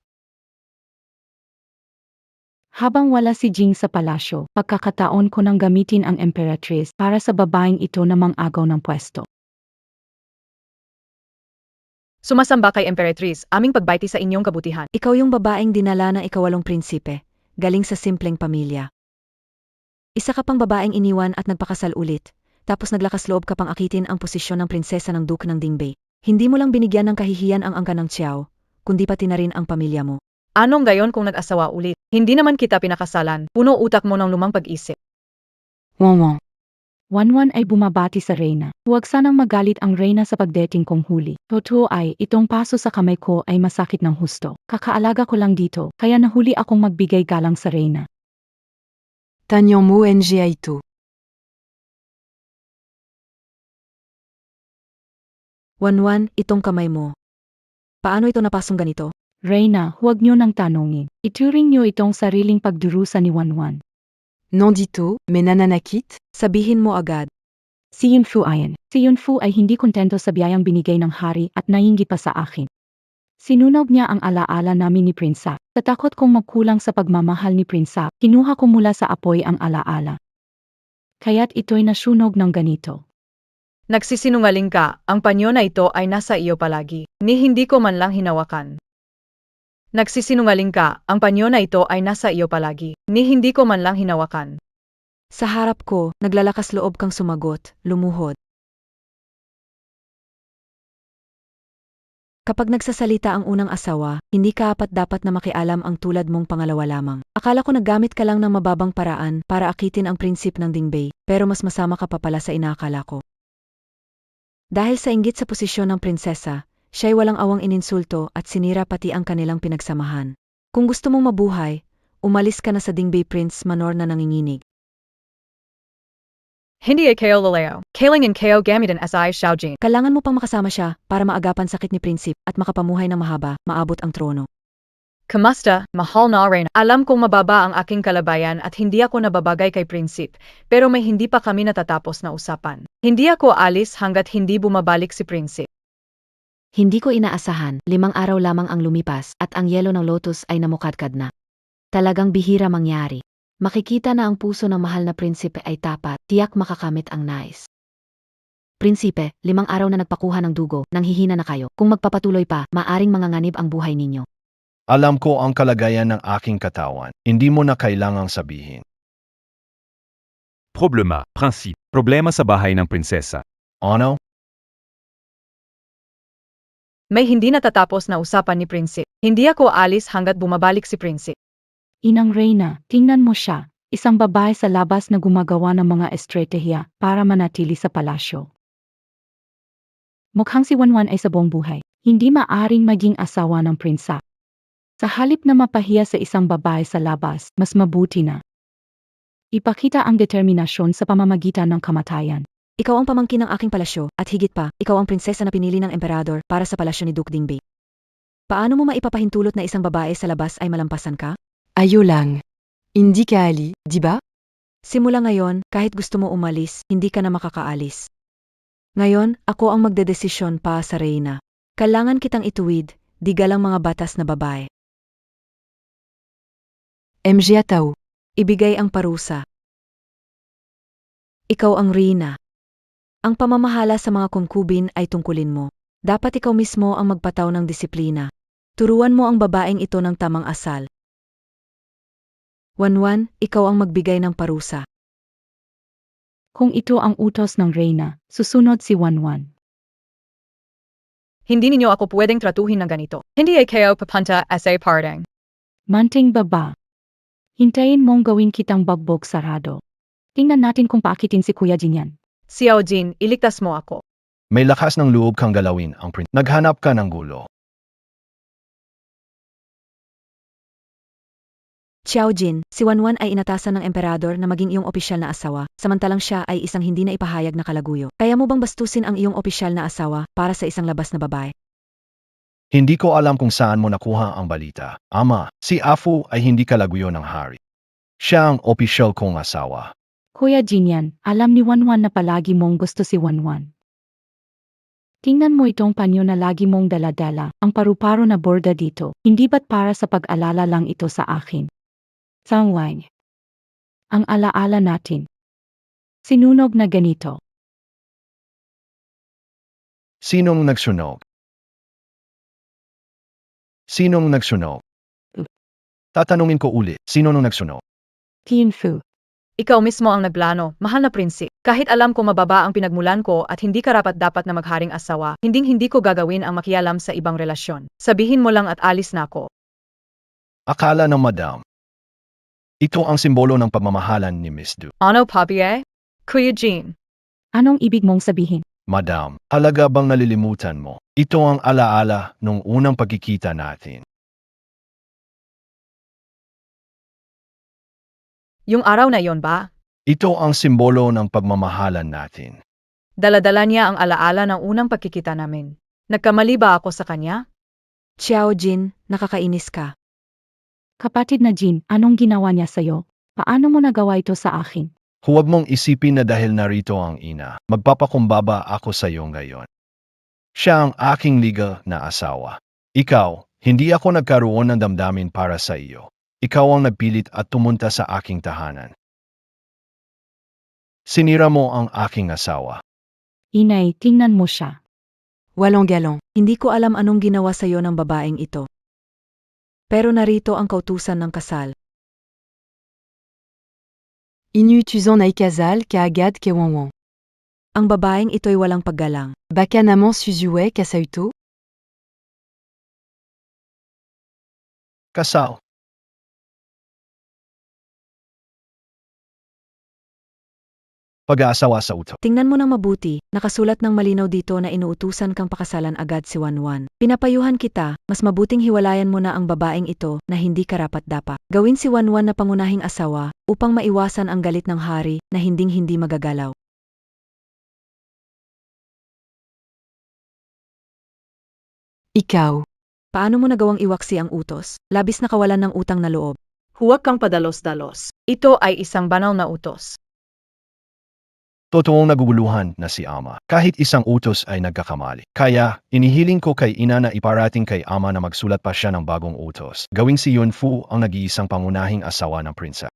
Habang wala si Jing sa palasyo, pagkakataon ko nang gamitin ang Emperatriz para sa babaeng ito na mang-agaw ng pwesto. Sumasamba kay Emperatriz, aming pagbaiti sa inyong kabutihan. Ikaw yung babaeng dinala ng ikawalong prinsipe, galing sa simpleng pamilya. Isa ka pang babaeng iniwan at nagpakasal ulit, tapos naglakas loob ka pang akitin ang posisyon ng prinsesa ng Duke ng Dingbe. Hindi mo lang binigyan ng kahihiyan ang angka ng Xiao, kundi pati na rin ang pamilya mo. Anong gayon kung nag-asawa ulit? Hindi naman kita pinakasalan, puno utak mo ng lumang pag-isip. Wow. Wanwan ay bumabati sa Reyna. Huwag sanang magalit ang Reyna sa pagdating kong huli. Totoo ay, itong paso sa kamay ko ay masakit ng husto. Kakaalaga ko lang dito, kaya nahuli akong magbigay galang sa Reyna. Tanyan mo Ngaito. Wanwan, itong kamay mo. Paano ito napasong ganito? Reyna, huwag niyo nang tanongin. Ituring niyo itong sariling pagdurusa ni Wanwan. Nandito, mais nananakit? Sabihin mo agad. Si Yunfu ayan. Si Yunfu ay hindi kontento sa biyayang binigay ng hari at naiinggit pa sa akin. Sinunog niya ang alaala namin ni Prinsa. Sa takot kong magkulang sa pagmamahal ni Prinsa, kinuha ko mula sa apoy ang alaala. Kaya't ito'y nasunog ng ganito. Nagsisinungaling ka, ang panyo na ito ay nasa iyo palagi, ni hindi ko man lang hinawakan. Nagsisinungaling ka, ang panyo na ito ay nasa iyo palagi, ni hindi ko man lang hinawakan. Sa harap ko, naglalakas loob kang sumagot, lumuhod. Kapag nagsasalita ang unang asawa, hindi ka dapat na makialam ang tulad mong pangalawa lamang. Akala ko naggamit ka lang ng mababang paraan para akitin ang prinsip ng Dingbei, pero mas masama ka pa pala sa inaakala ko. Dahil sa inggit sa posisyon ng prinsesa, siya'y walang awang ininsulto at sinira pati ang kanilang pinagsamahan. Kung gusto mong mabuhay, umalis ka na sa Dingbei Prince Manor na nanginginig. Hindi ay kayo laleo, kailingin kayo gamitin as I Xiaojin. Kailangan mo pang makasama siya para maagapan sakit ni prinsip at makapamuhay ng mahaba, maabot ang trono. Kamusta, mahal na Reyna? Alam kong mababa ang aking kalabayan at hindi ako nababagay kay prinsip, pero may hindi pa kami natatapos na usapan. Hindi ako alis hanggat hindi bumabalik si prinsip. Hindi ko inaasahan, 5 araw lamang ang lumipas at ang yelo ng lotus ay namukadkad na. Talagang bihira mangyari. Makikita na ang puso ng mahal na prinsipe ay tapat, tiyak makakamit ang nais. Prinsipe, 5 araw na nagpakuha ng dugo, nanghihina na kayo. Kung magpapatuloy pa, maaring manganganib ang buhay ninyo. Alam ko ang kalagayan ng aking katawan. Hindi mo na kailangang sabihin. Problema, prinsip. Problema sa bahay ng prinsesa. Ano? May hindi natatapos na usapan ni prinsip. Hindi ako alis hanggat bumabalik si prinsip. Inang Reyna, tingnan mo siya, isang babae sa labas na gumagawa ng mga estratehiya para manatili sa palasyo. Mukhang si Wanwan ay sa buong buhay, hindi maaring maging asawa ng prinsa. Sa halip na mapahiya sa isang babae sa labas, mas mabuti na ipakita ang determinasyon sa pamamagitan ng kamatayan. Ikaw ang pamangkin ng aking palasyo, at higit pa, ikaw ang prinsesa na pinili ng emperador para sa palasyo ni Duke Dingbei. Paano mo maipapahintulot na isang babae sa labas ay malampasan ka? Ayo lang. Hindi ka ali, di ba? Simula ngayon, kahit gusto mo umalis, hindi ka na makakaalis. Ngayon, ako ang magdedesisyon pa sa Reyna. Kailangan kitang ituwid, di galang mga batas na babae. MG Atao. Ibigay ang parusa. Ikaw ang Reyna. Ang pamamahala sa mga kungkubin ay tungkulin mo. Dapat ikaw mismo ang magpataw ng disiplina. Turuan mo ang babaeng ito ng tamang asal. Wanwan, ikaw ang magbigay ng parusa. Kung ito ang utos ng Reyna, susunod si Wanwan. Hindi ninyo ako pwedeng tratuhin ng ganito. Hindi ay kayo papunta as a parting. Manting baba. Hintayin mong gawin kitang bagbog sarado. Tingnan natin kung paakitin si Kuya Jinyan. Xiaojin, iligtas mo ako. May lakas ng loob kang galawin ang prince. Naghanap ka ng gulo. Xiaojin, si Wanwan ay inatasan ng emperador na maging iyong opisyal na asawa, samantalang siya ay isang hindi na ipahayag na kalaguyo. Kaya mo bang bastusin ang iyong opisyal na asawa para sa isang labas na babae? Hindi ko alam kung saan mo nakuha ang balita. Ama, si Afu ay hindi kalaguyo ng hari. Siya ang opisyal kong asawa. Kuya Jinyan, alam ni Wanwan na palagi mong gusto si Wanwan. Tingnan mo itong panyo na lagi mong daladala, ang paru-paro na borda dito. Hindi ba't para sa pag-alala lang ito sa akin? Sangwang. Ang alaala natin. Sinunog na ganito. Sinong nagsunog? Sinong nagsunog? Tatanungin ko ulit, sino nung nagsunog? Tianfu. Ikaw mismo ang nagplano, mahal na prinsip. Kahit alam ko mababa ang pinagmulan ko at hindi karapat-dapat na magharing asawa, hindi ko gagawin ang makialam sa ibang relasyon. Sabihin mo lang at alis na ako. Akala ng madam. Ito ang simbolo ng pamamahalan ni Miss Du. Ano papiye? Kuya Jean. Anong ibig mong sabihin? Madam, halaga bang nalilimutan mo? Ito ang alaala nung unang pagkikita natin. Yung araw na yon ba? Ito ang simbolo ng pagmamahalan natin. Daladala niya ang alaala ng unang pagkikita namin. Nagkamali ba ako sa kanya? Xiaojin, nakakainis ka. Kapatid na Jin, anong ginawa niya sa'yo? Paano mo nagawa ito sa akin? Huwag mong isipin na dahil narito ang ina, magpapakumbaba ako sa iyo ngayon. Siya ang aking legal na asawa. Ikaw, hindi ako nagkaroon ng damdamin para sa iyo. Ikaw ang nagpilit at tumunta sa aking tahanan. Sinira mo ang aking asawa. Inay, tingnan mo siya. Walang galant. Hindi ko alam anong ginawa sa'yo ng babaeng ito. Pero narito ang kautusan ng kasal. Inutusan ay kasal ka agad ke wanwan. Ang babaeng ito'y walang paggalang. Baka naman suzuwe ka sa ito? Kasal. Pag-aasawa sa uto. Tingnan mo ng mabuti, nakasulat ng malinaw dito na inuutusan kang pakasalan agad si Wanwan. Pinapayuhan kita, mas mabuting hiwalayan mo na ang babaeng ito na hindi karapat-dapat. Gawin si Wanwan na pangunahing asawa upang maiwasan ang galit ng hari na hinding-hindi magagalaw. Ikaw. Paano mo nagawang iwaksi ang utos? Labis na kawalan ng utang na loob. Huwag kang padalos-dalos. Ito ay isang banal na utos. Totoong naguguluhan na si Ama. Kahit isang utos ay nagkakamali. Kaya, inihiling ko kay ina na iparating kay Ama na magsulat pa siya ng bagong utos. Gawing si Yunfu ang nag-iisang pangunahing asawa ng prinsa.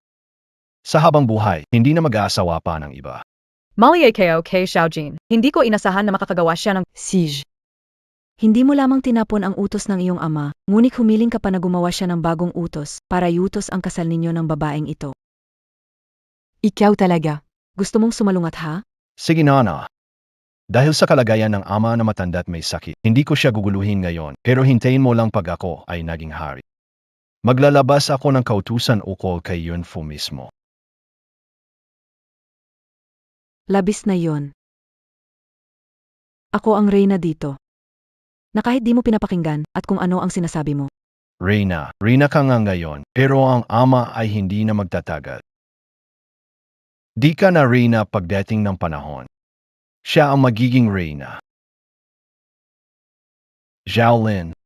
Sa habang buhay, hindi na mag-aasawa pa ng iba. Mali kayo kay Xiaojin. Hindi ko inasahan na makakagawa siya ng Sige. Hindi mo lamang tinapon ang utos ng iyong ama, ngunit humiling ka pa na gumawa siya ng bagong utos para yutos ang kasal ninyo ng babaeng ito. Ikaw talaga. Gusto mong sumalungat ha? Sige na. Dahil sa kalagayan ng ama na matanda at may sakit, hindi ko siya guguluhin ngayon, pero hintayin mo lang pag ako ay naging hari. Maglalabas ako ng kautusan ukol kay Yunfu mismo. Labis na yon. Ako ang reyna dito. Na kahit di mo pinapakinggan at kung ano ang sinasabi mo. Reyna ka nga ngayon, pero ang ama ay hindi na magtatagal. Di ka na reyna pagdating ng panahon. Siya ang magiging reyna. Xiaolin,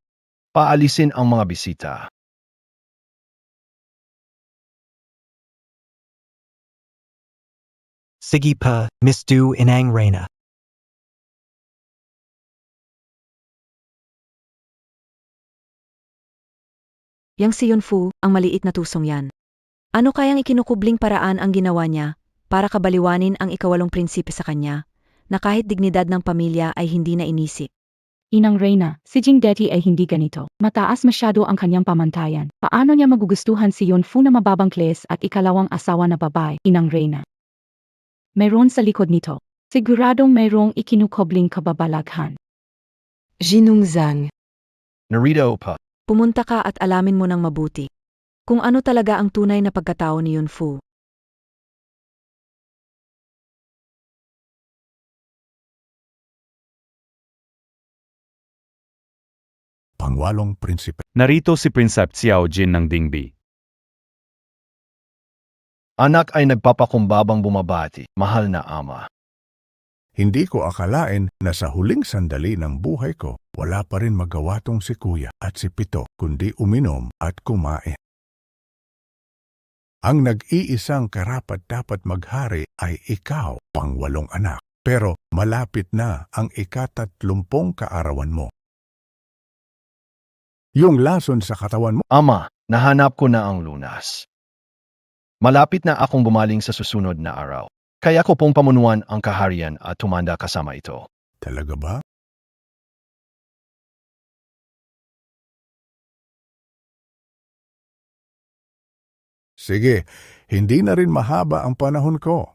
paalisin ang mga bisita. Sige pa, Miss Du Inang Reyna. Yang si Yunfu, ang maliit na tusong yan. Ano kayang ikinukubling paraan ang ginawa niya para kabaliwanin ang ikawalong prinsipe sa kanya, na kahit dignidad ng pamilya ay hindi na inisip? Inang Reyna, si Jing Deti ay hindi ganito. Mataas masyado ang kanyang pamantayan. Paano niya magugustuhan si Yunfu na mababang kles at ikalawang asawa na babae, Inang Reyna? Meron sa likod nito. Siguradong mayroong ikinukubling kababalaghan. Jinung Zhang. Narito pa. Pumunta ka at alamin mo ng mabuti kung ano talaga ang tunay na pagkatao ni Yunfu. Pangwalong prinsipe. Narito si Prinsep Xiaojin ng Dingbi. Anak ay nagpapakumbabang bumabati, mahal na ama. Hindi ko akalain na sa huling sandali ng buhay ko, wala pa rin magawa tong si Kuya at si Pito, kundi uminom at kumain. Ang nag-iisang karapat-dapat maghari ay ikaw, pangwalong anak. Pero malapit na ang ika-30 kaarawan mo. Yung lason sa katawan mo, Ama, nahanap ko na ang lunas. Malapit na akong bumaling sa susunod na araw. Kaya ko pong pamunuan ang kaharian at tumanda kasama ito. talaga ba? Sige, hindi na rin mahaba ang panahon ko.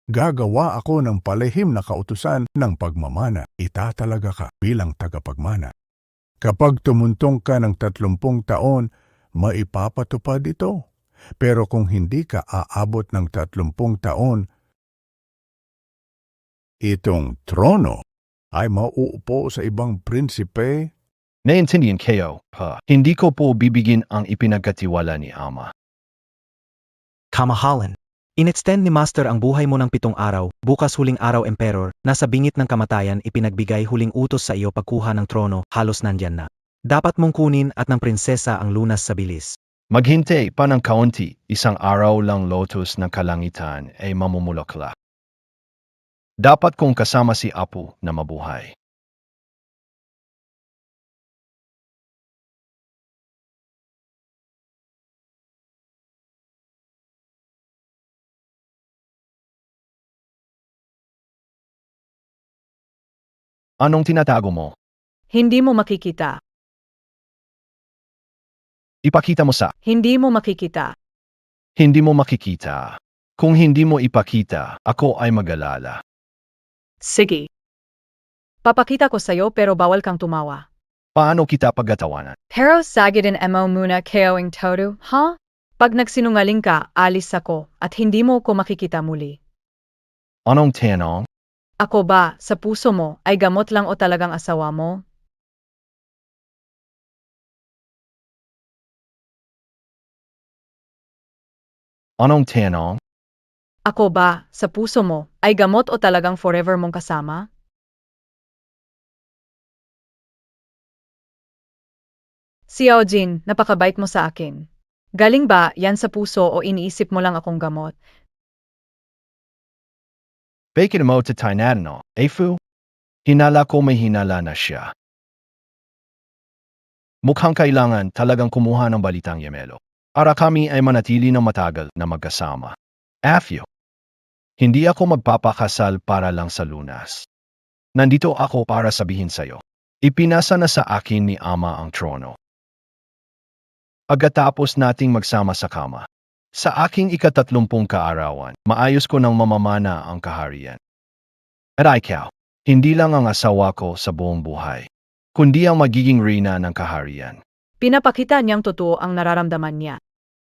Gagawa ako ng palihim na kautusan ng pagmamana. Itatalaga ka bilang tagapagmana. Kapag tumuntong ka ng 30 taon, maipapatupad ito. Pero kung hindi ka aabot ng 30 taon, itong trono ay mauupo sa ibang prinsipe. Naintindihan kayo, pa. Hindi ko po bibigyan ang ipinagkatiwala ni Ama. Kamahalan. Inextend ni Master ang buhay mo ng 7 araw, bukas huling araw Emperor, nasa bingit ng kamatayan ipinagbigay huling utos sa iyo pagkuha ng trono, halos nandyan na. Dapat mong kunin at ng prinsesa ang lunas sa bilis. Maghintay pa ng kaunti, isang araw lang lotus ng kalangitan ay mamumulaklak. Dapat kong kasama si Apu na mabuhay. Anong tinatago mo? Hindi mo makikita. Ipakita mo sa Hindi mo makikita. hindi mo makikita. Kung hindi mo ipakita, ako ay mag-alala. Sige. Papakita ko sa'yo pero bawal kang tumawa. Paano kita pagkatawanan? Pero sagidin mo muna kayo ang todo, ha? Pag nagsinungaling ka, alis ako at hindi mo ko makikita muli. Anong tanong? Ako ba, sa puso mo, ay gamot lang o talagang asawa mo? Anong tanong? Ako ba, sa puso mo, ay gamot o talagang forever mong kasama? Si Eugene, napakabait mo sa akin. Galing ba yan sa puso o iniisip mo lang akong gamot? Bakit mo tatinadno, Afu? Hinala ko may hinala na siya. Mukhang kailangan talagang kumuha ng balitang Yemelo. Para kami ay manatili ng matagal na magkasama. Afu. Hindi ako magpapakasal para lang sa lunas. Nandito ako para sabihin sa'yo. Ipinasa na sa akin ni Ama ang trono. Pagkatapos nating magsama sa kama. Sa aking ika-30 kaarawan, maayos ko ng mamamana ang kaharian. At ikaw, hindi lang ang asawa ko sa buong buhay, kundi ang magiging reyna ng kaharian. Pinapakita niyang totoo ang nararamdaman niya.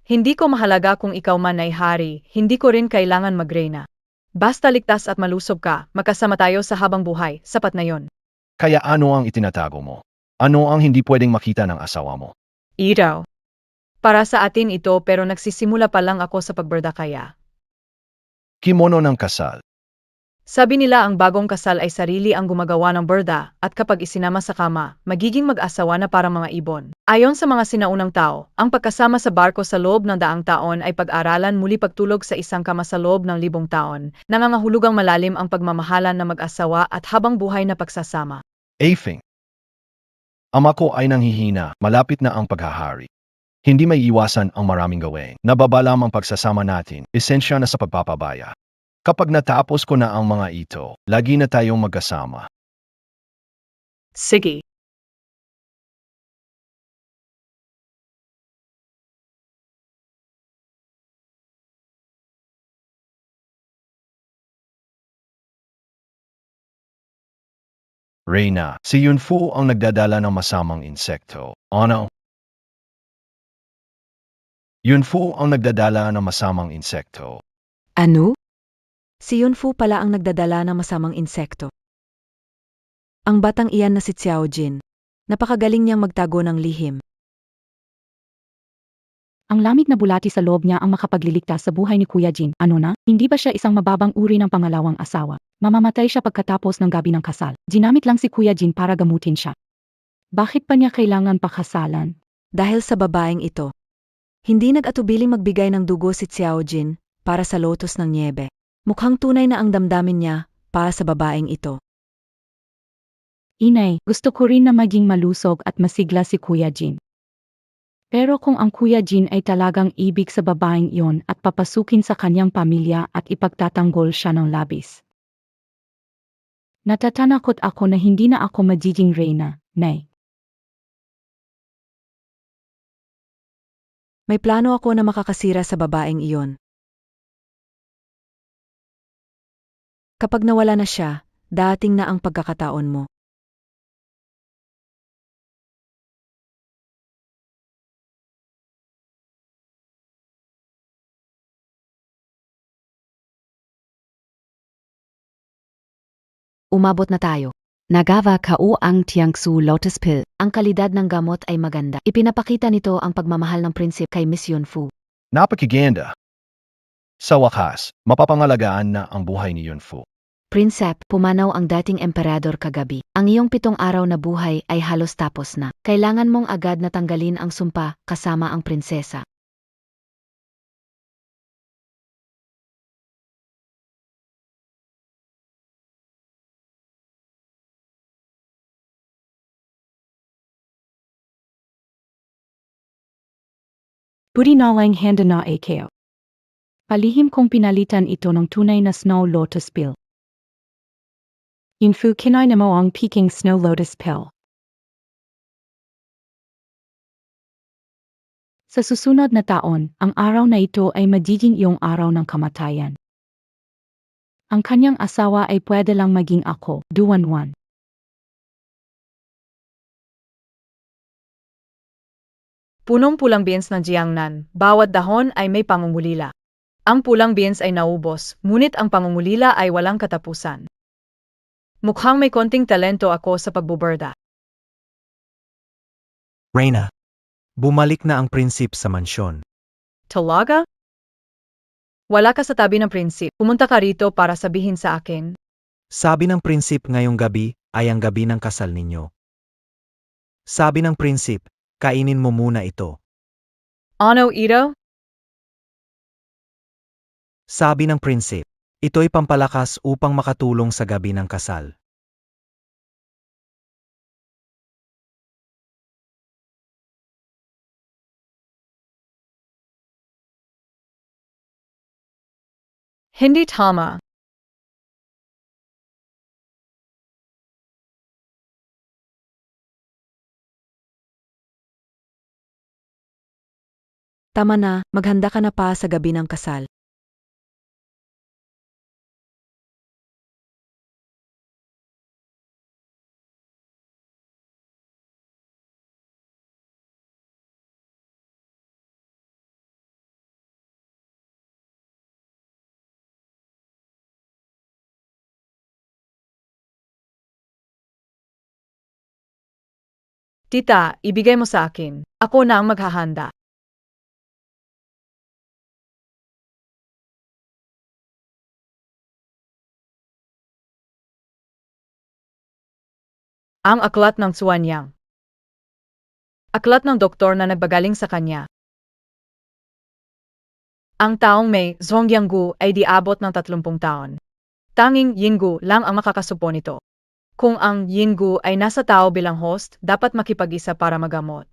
Hindi ko mahalaga kung ikaw man ay hari, hindi ko rin kailangan magreyna. Basta ligtas at malusog ka, magkasama tayo sa habang buhay, sapat na yon. Kaya ano ang itinatago mo? Ano ang hindi pwedeng makita ng asawa mo? Iraw. Para sa atin ito pero nagsisimula pa lang ako sa pagberdakaya. Kimono ng kasal. Sabi nila ang bagong kasal ay sarili ang gumagawa ng berda at kapag isinama sa kama, magiging mag-asawa na parang mga ibon. Ayon sa mga sinaunang tao, ang pagkasama sa barko sa loob ng 100 taon ay pag-aralan muli pagtulog sa isang kama sa loob ng 1,000 taon, nangangahulugang malalim ang pagmamahalan na mag-asawa at habang buhay na pagsasama. Afing. Ama ko ay nanghihina, malapit na ang paghahari. Hindi may iwasan ang maraming gawin. Nababalam ang pagsasama natin, esensya na sa pagpapabaya. Kapag natapos ko na ang mga ito, lagi na tayong magkasama. Sige. Reyna, si Yunfu ang nagdadala ng masamang insekto. Ano? Yunfu ang nagdadala ng masamang insekto. Ano? Si Yunfu pala ang nagdadala ng masamang insekto. Ang batang iyan na si Xiao Jin. Napakagaling niyang magtago ng lihim. Ang lamig na bulati sa loob niya ang makapagliligtas sa buhay ni Kuya Jin. Ano na? Hindi ba siya isang mababang uri ng pangalawang asawa? Mamamatay siya pagkatapos ng gabi ng kasal. Ginamit lang si Kuya Jin para gamutin siya. Bakit pa niya kailangan pakasalan? Dahil sa babaeng ito. Hindi nag-atubiling magbigay ng dugo si Xiao Jin para sa lotos ng niebe. Mukhang tunay na ang damdamin niya para sa babaeng ito. Inay, gusto ko rin na maging malusog at masigla si Kuya Jin. Pero kung ang Kuya Jin ay talagang ibig sa babaeng iyon at papasukin sa kanyang pamilya at ipagtatanggol siya ng labis. Natatanakot ako na hindi na ako magiging reyna, Nay. May plano ako na makakasira sa babaeng iyon. Kapag nawala na siya, dating na ang pagkakataon mo. Umabot na tayo. Nagava kao ang Tiangsu Lotus Pill. Ang kalidad ng gamot ay maganda. Ipinapakita nito ang pagmamahal ng prinsip kay Miss Yunfu. Napakaganda. Sa wakas, mapapangalagaan na ang buhay ni Yunfu. Prinsep, pumanaw ang dating emperador kagabi. Ang iyong 7 araw na buhay ay halos tapos na. Kailangan mong agad na tanggalin ang sumpa kasama ang prinsesa. Buti na lang handa na kayo. Palihim kong pinalitan ito ng tunay na Snow Lotus Pill. Yunfu kinay na mo ang Peking Snow Lotus Pill. Sa susunod na taon, ang araw na ito ay magiging iyong araw ng kamatayan. Ang kanyang asawa ay pwede lang maging ako, Duanwan. Punong pulang beans ng Jiangnan, bawat dahon ay may pangungulila. Ang pulang beans ay naubos, ngunit ang pangungulila ay walang katapusan. Mukhang may konting talento ako sa pagbuberda. Reyna. Bumalik na ang prinsip sa mansyon. Talaga? Wala ka sa tabi ng prinsip. Pumunta ka rito para sabihin sa akin. Sabi ng prinsip ngayong gabi ay ang gabi ng kasal ninyo. Sabi ng prinsip, kainin mo muna ito. Ano ito? Sabi ng prinsip, ito'y pampalakas upang makatulong sa gabi ng kasal. Hindi tama. Tama na, maghanda ka na pa sa gabi ng kasal. Tita, ibigay mo sa akin. Ako na ang maghahanda. Ang aklat ng Suanyang. Aklat ng doktor na nagbagaling sa kanya. Ang taong may Zhongyanggu ay di abot ng 30 taon. Tanging Yinggu lang ang makakasupo nito. Kung ang Yinggu ay nasa tao bilang host, dapat makipag-isa para magamot.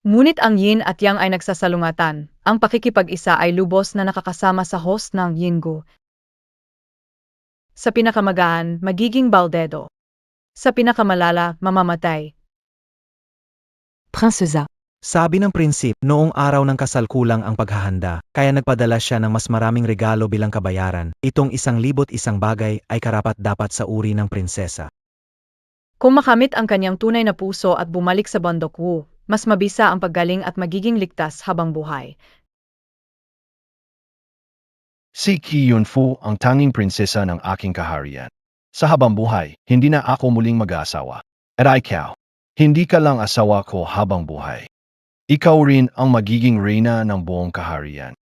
Ngunit ang Yin at Yang ay nagsasalungatan. Ang pakikipag-isa ay lubos na nakakasama sa host ng Yinggu. Sa pinakamagaan, magiging baldedo. Sa pinakamalala, mamamatay. Princesa. Sabi ng prinsip, noong araw ng kasal kulang ang paghahanda, kaya nagpadala siya ng mas maraming regalo bilang kabayaran. Itong 1,001 bagay ay karapat-dapat sa uri ng prinsesa. Kung makamit ang kanyang tunay na puso at bumalik sa Bundok Wu, mas mabisa ang paggaling at magiging ligtas habang buhay. Si Qi Yunfu ang tanging prinsesa ng aking kaharian. Sa habang buhay, hindi na ako muling mag-aasawa. At ikaw, hindi ka lang asawa ko habang buhay. Ikaw rin ang magiging reyna ng buong kaharian.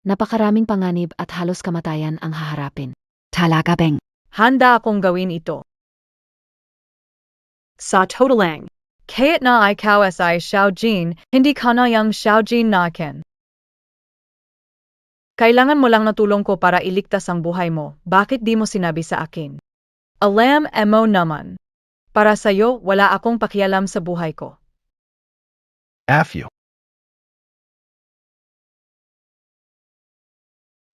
Napakaraming panganib at halos kamatayan ang haharapin. Talaga beng. Handa akong gawin ito. Sa totalang, kahit na ikaw ay Xiaojin, hindi ka na yung Xiaojin na akin. Kailangan mo lang na tulong ko para iligtas ang buhay mo. Bakit di mo sinabi sa akin? Alam mo naman. Para sa'yo, wala akong pakialam sa buhay ko. Afyo.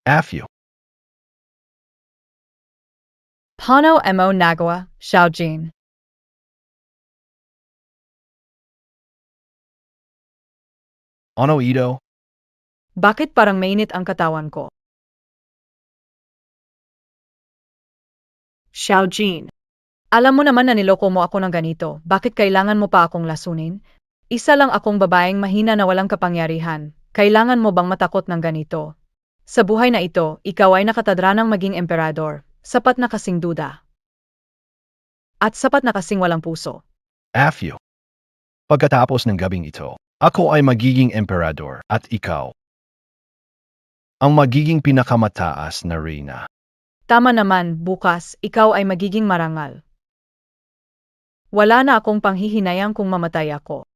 Afyo. Paano mo nagawa, Xiaojin? Ano ito? Bakit parang mainit ang katawan ko? Xiaojin. Alam mo naman na niloko mo ako ng ganito. Bakit kailangan mo pa akong lasunin? Isa lang akong babaeng mahina na walang kapangyarihan. Kailangan mo bang matakot ng ganito? Sa buhay na ito, ikaw ay nakatadranang maging emperador. Sapat na kasing duda. At sapat na kasing walang puso. Afyo. Pagkatapos ng gabing ito, ako ay magiging emperador at ikaw ang magiging pinakamataas na reyna. Tama naman, bukas, ikaw ay magiging marangal. Wala na akong panghihinayang kung mamatay ako.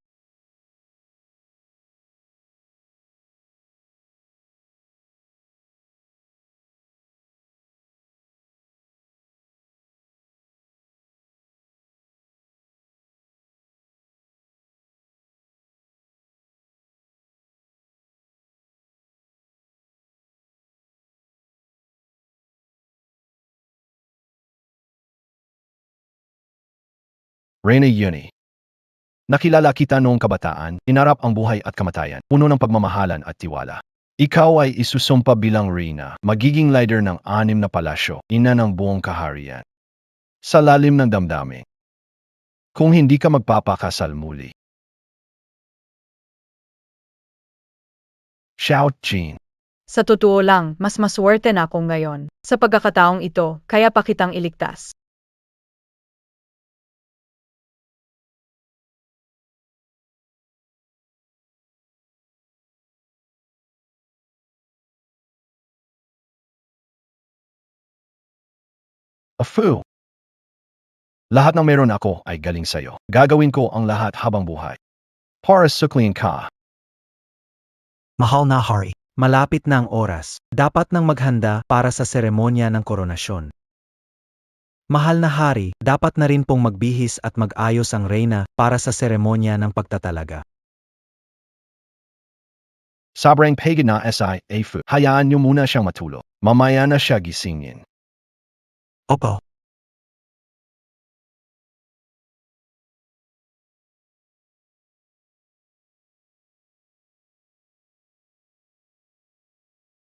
Reyna Yuni. Nakilala kita noong kabataan, inarap ang buhay at kamatayan, puno ng pagmamahalan at tiwala. Ikaw ay isusumpa bilang Reyna, magiging leader ng 6 na palasyo, ina ng buong kaharian. Sa lalim ng damdamin. Kung hindi ka magpapakasal muli. Xiao Jin. Sa totoo lang, mas maswerte na ako ngayon. Sa pagkakataong ito, kaya pa kitang iligtas. Afu. Lahat ng meron ako ay galing sa'yo. Gagawin ko ang lahat habang buhay. Para suklin ka. Mahal na Hari, malapit na ang oras. Dapat nang maghanda para sa seremonya ng koronasyon. Mahal na Hari, dapat na rin pong magbihis at mag-ayos ang Reyna para sa seremonya ng pagtatalaga. Sobrang pagod na Afu. Hayaan niyo muna siyang matulog. Mamaya na siya gisingin. Opo.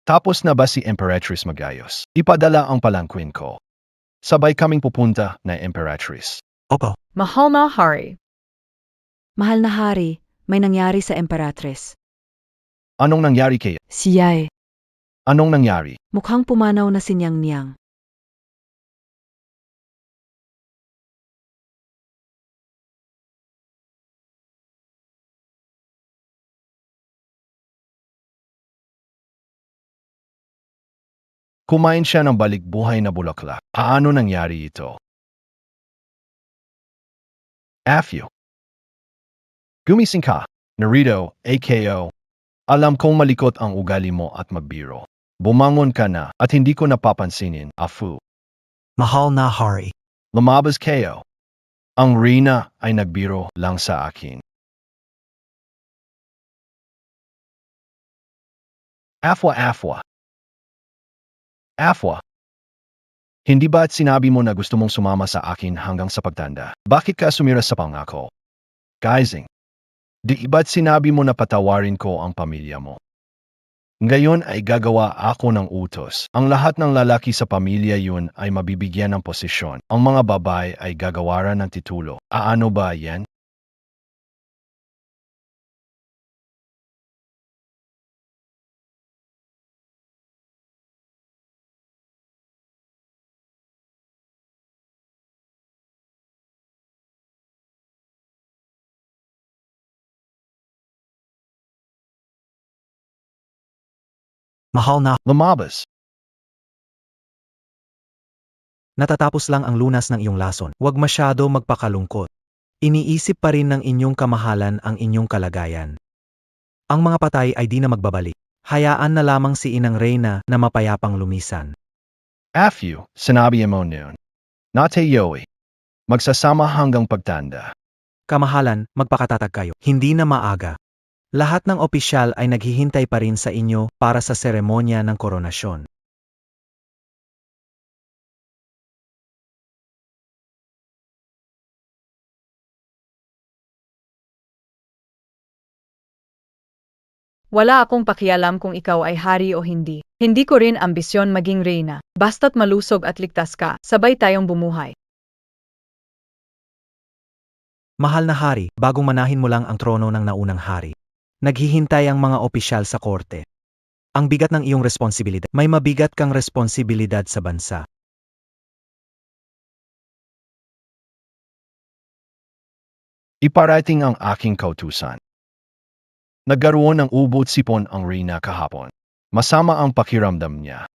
Tapos na ba si Emperatrice magayos? Ipadala ang palangkwin ko. Sabay kaming pupunta na Emperatrice. Opo. Mahal na Hari. Mahal na Hari, may nangyari sa Emperatrice. Anong nangyari kay? Si Yae. Anong nangyari? Mukhang pumanaw na si Nyang Nyang. Kumain siya ng balikbuhay na bulaklak. Paano nangyari ito? Afu. Gumising ka. Narito, AKO. Alam kong malikot ang ugali mo at magbiro. Bumangon ka na at hindi ko napapansinin, Afu. Mahal na Hari. Lumabas kayo. Ang Reyna ay nagbiro lang sa akin. Afwa. Afwa. Hindi ba't sinabi mo na gusto mong sumama sa akin hanggang sa pagtanda? Bakit ka sumira sa pangako? Kaising. Di ba't sinabi mo na patawarin ko ang pamilya mo? Ngayon ay gagawa ako ng utos. Ang lahat ng lalaki sa pamilya yun ay mabibigyan ng posisyon. Ang mga babae ay gagawaran ng titulo. Ano ba yan? Mahal na, Lumabas. natatapos lang ang lunas ng iyong lason. Huwag masyado magpakalungkot. Iniisip pa rin ng inyong kamahalan ang inyong kalagayan. Ang mga patay ay di na magbabalik. Hayaan na lamang si Inang Reyna na mapayapang lumisan. Afu, sinabi mo noon. Nate Yoey. Magsasama hanggang pagtanda. Kamahalan, magpakatatag kayo. Hindi na maaga. Lahat ng opisyal ay naghihintay pa rin sa inyo para sa seremonya ng koronasyon. Wala akong pakialam kung ikaw ay hari o hindi. Hindi ko rin ambisyon maging Reyna. Basta't malusog at ligtas ka, sabay tayong bumuhay. Mahal na hari, bagong manahin mo lang ang trono ng naunang hari. Naghihintay ang mga opisyal sa korte. Ang bigat ng iyong responsibilidad. May mabigat kang responsibilidad sa bansa. Iparating ang aking kautusan. Nagkaroon ng ubot sipon ang Reyna kahapon. Masama ang pakiramdam niya.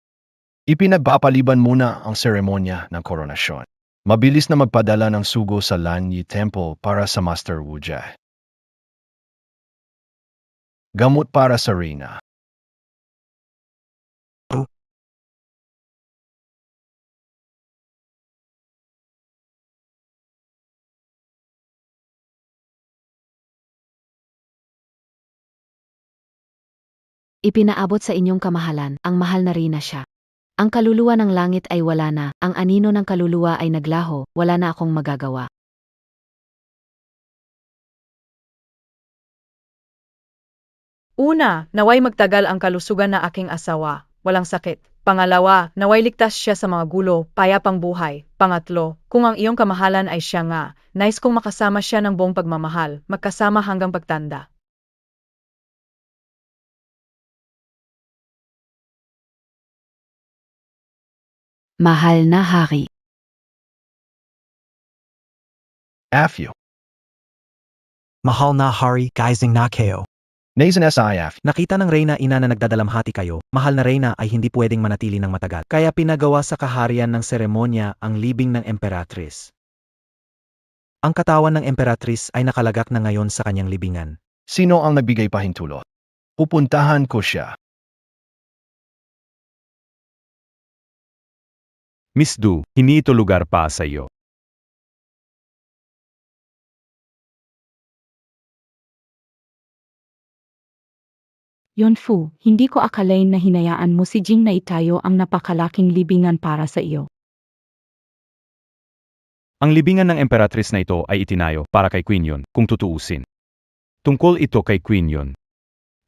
Ipinagpapaliban muna ang seremonya ng koronasyon. Mabilis na magpadala ng sugo sa Lanyi Temple para sa Master Wujie. Gamot para sa Reyna. Ipinaabot sa inyong kamahalan, ang mahal na Reyna siya. Ang kaluluwa ng langit ay wala na, ang anino ng kaluluwa ay naglaho, wala na akong magagawa. Una, naway magtagal ang kalusugan na aking asawa, walang sakit. Pangalawa, naway ligtas siya sa mga gulo, payapang buhay. Pangatlo, kung ang iyong kamahalan ay siya nga, nais kong makasama siya ng buong pagmamahal, magkasama hanggang pagtanda. Mahal na hari. Afyo. Mahal na hari, guysing na kayo. Nazen SIF. Nakita ng Reyna ina na nagdadalamhati kayo, mahal na Reyna ay hindi pwedeng manatili ng matagal. Kaya pinagawa sa kaharian ng seremonya ang libing ng emperatris. Ang katawan ng emperatris ay nakalagak na ngayon sa kanyang libingan. Sino ang nagbigay pahintulot? Pupuntahan ko siya. Miss Du, hindi ito lugar pa sa iyo. Yunfu, hindi ko akalain na hinayaan mo si Jing na itayo ang napakalaking libingan para sa iyo. Ang libingan ng emperatris na ito ay itinayo para kay Queen Yun, kung tutuusin. Tungkol ito kay Queen Yun.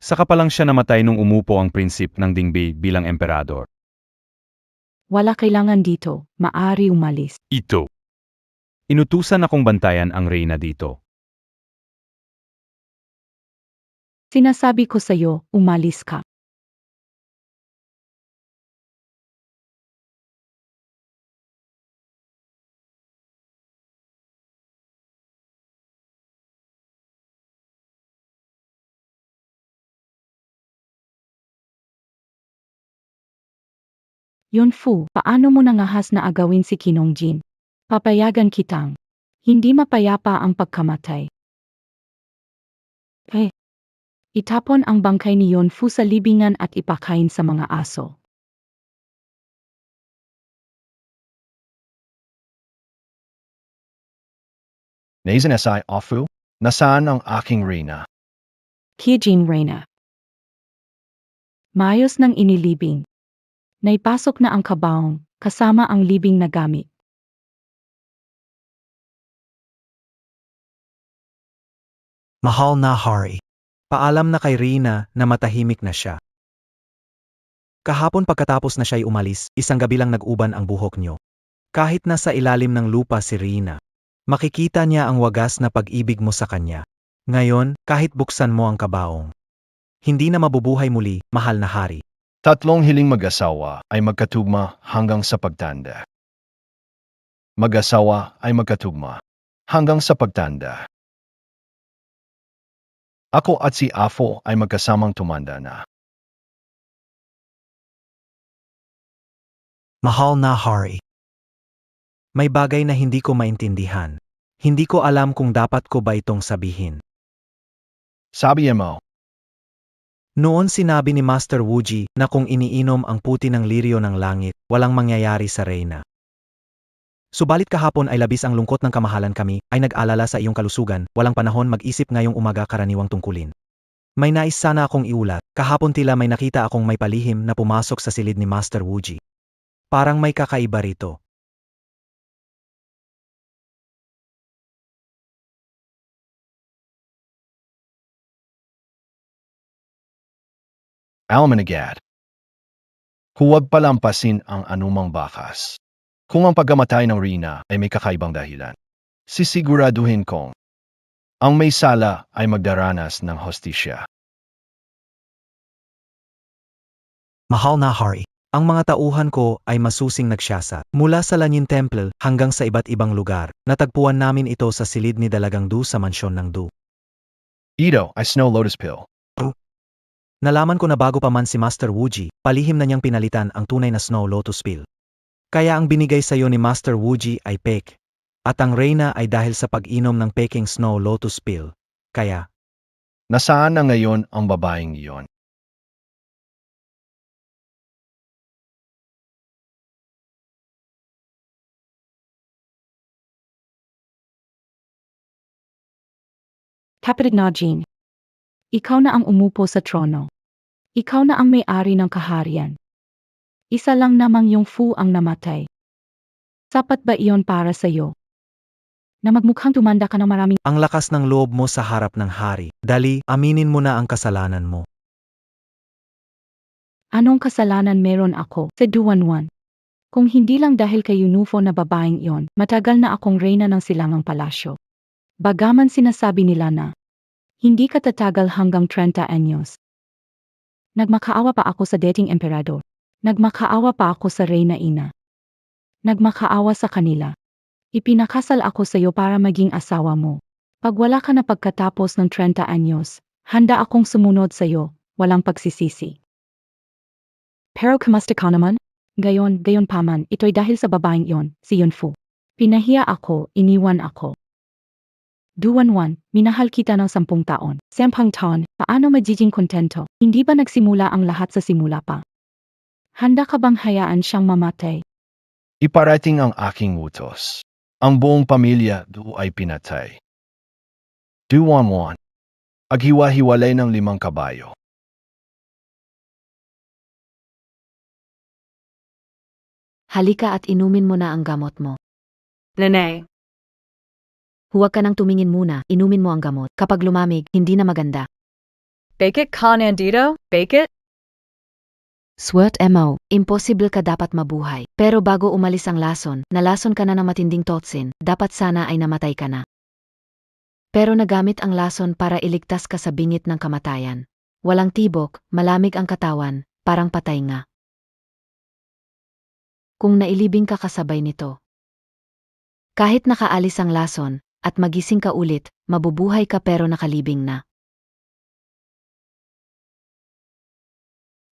Saka pa lang siya namatay nung umupo ang prinsip ng Dingbi bilang emperador. Wala kailangan dito, maari umalis. Ito. Inutusan akong bantayan ang reyna dito. Sinasabi ko sa iyo, umalis ka. Yunfu, paano mo nangahas na agawin si Kinong Jin? Papayagan kitang. Hindi mapayapa ang pagkamatay. Itapon ang bangkay ni Yunfu sa libingan at ipakain sa mga aso. Nazen SI Ofu. Nasaan ang aking Reyna? Kijin Reyna. Maayos nang inilibing. Naipasok na ang kabaong, kasama ang libing na gamit. Mahal na hari. Paalam na kay Reyna na matahimik na siya. Kahapon pagkatapos na siya'y umalis, isang gabi lang nag-uban ang buhok niyo. Kahit nasa ilalim ng lupa si Reyna, makikita niya ang wagas na pag-ibig mo sa kanya. Ngayon, kahit buksan mo ang kabaong, hindi na mabubuhay muli, mahal na hari. Tatlong hiling mag-asawa ay magkatugma hanggang sa pagtanda. Mag-asawa ay magkatugma hanggang sa pagtanda. Ako at si Afo ay magkasamang tumanda na. Mahal na hari. May bagay na hindi ko maintindihan. Hindi ko alam kung dapat ko ba itong sabihin. Sabi mo, Noon sinabi ni Master Wuji na kung iniinom ang puti ng liryo ng langit, walang mangyayari sa Reyna. Subalit kahapon ay labis ang lungkot ng kamahalan kami, ay nag-alala sa iyong kalusugan, walang panahon mag-isip ngayong umaga karaniwang tungkulin. May nais sana akong iulat, kahapon tila may nakita akong may palihim na pumasok sa silid ni Master Wuji. Parang may kakaiba rito. Almanagad. Huwag palampasin ang anumang bakas. Kung ang pagkamatay ng Reyna ay may kakaibang dahilan, sisiguraduhin kong ang may sala ay magdaranas ng hostisya. Mahal na hari, ang mga tauhan ko ay masusing nagsiyasat. Mula sa Lanyin Temple hanggang sa iba't ibang lugar, natagpuan namin ito sa silid ni Dalagang Du sa mansyon ng Du. Ito ay Snow Lotus Pill. Nalaman ko na bago pa man si Master Wuji, palihim na niyang pinalitan ang tunay na Snow Lotus Pill. Kaya ang binigay sa iyo ni Master Wuji ay fake. At ang Reyna ay dahil sa pag-inom ng peking Snow Lotus Pill. Kaya, Nasaan na ngayon ang babaeng iyon? Kapatid na Jin. Ikaw na ang umupo sa trono. Ikaw na ang may-ari ng kaharian. Isa lang namang yung Fu ang namatay. Sapat ba iyon para sa iyo? Na magmukhang tumanda ka ng maraming ang lakas ng loob mo sa harap ng hari. Dali, aminin mo na ang kasalanan mo. Anong kasalanan meron ako sa Duwanwan? Kung hindi lang dahil kay Yunufo na babaeng iyon, matagal na akong reyna ng silangang palasyo. Bagaman sinasabi nila na, hindi ka tatagal hanggang 30 anyos. Nagmakaawa pa ako sa dating emperador. Nagmakaawa pa ako sa reyna ina. Nagmakaawa sa kanila. Ipinakasal ako sa iyo para maging asawa mo. Pag wala ka na pagkatapos ng 30 anyos, handa akong sumunod sa iyo, walang pagsisisi. Pero kamusta ka naman? Gayon pa man, ito'y dahil sa babaeng iyon, si Yunfu. Pinahiya ako, iniwan ako. Duwanwan, minahal kita ng 10 taon. 10 taon, paano magiging kontento? Hindi ba nagsimula ang lahat sa simula pa? Handa ka bang hayaan siyang mamatay? Iparating ang aking utos. Ang buong pamilya do ay pinatay. Duwanwan. Aghiwa-hiwalay ng 5 kabayo. Halika at inumin mo na ang gamot mo. Nene, Huwag ka nang tumingin muna, inumin mo ang gamot. Kapag lumamig, hindi na maganda. bake it ka nandito? Bake it? Swert mo, imposible ka dapat mabuhay. Pero bago umalis ang lason, nalason ka na ng matinding totsin, dapat sana ay namatay ka na. Pero nagamit ang lason para iligtas ka sa bingit ng kamatayan. Walang tibok, malamig ang katawan, parang patay nga. Kung nailibing ka kasabay nito. Kahit nakaalis ang lason, at magising ka ulit, mabubuhay ka pero nakalibing na.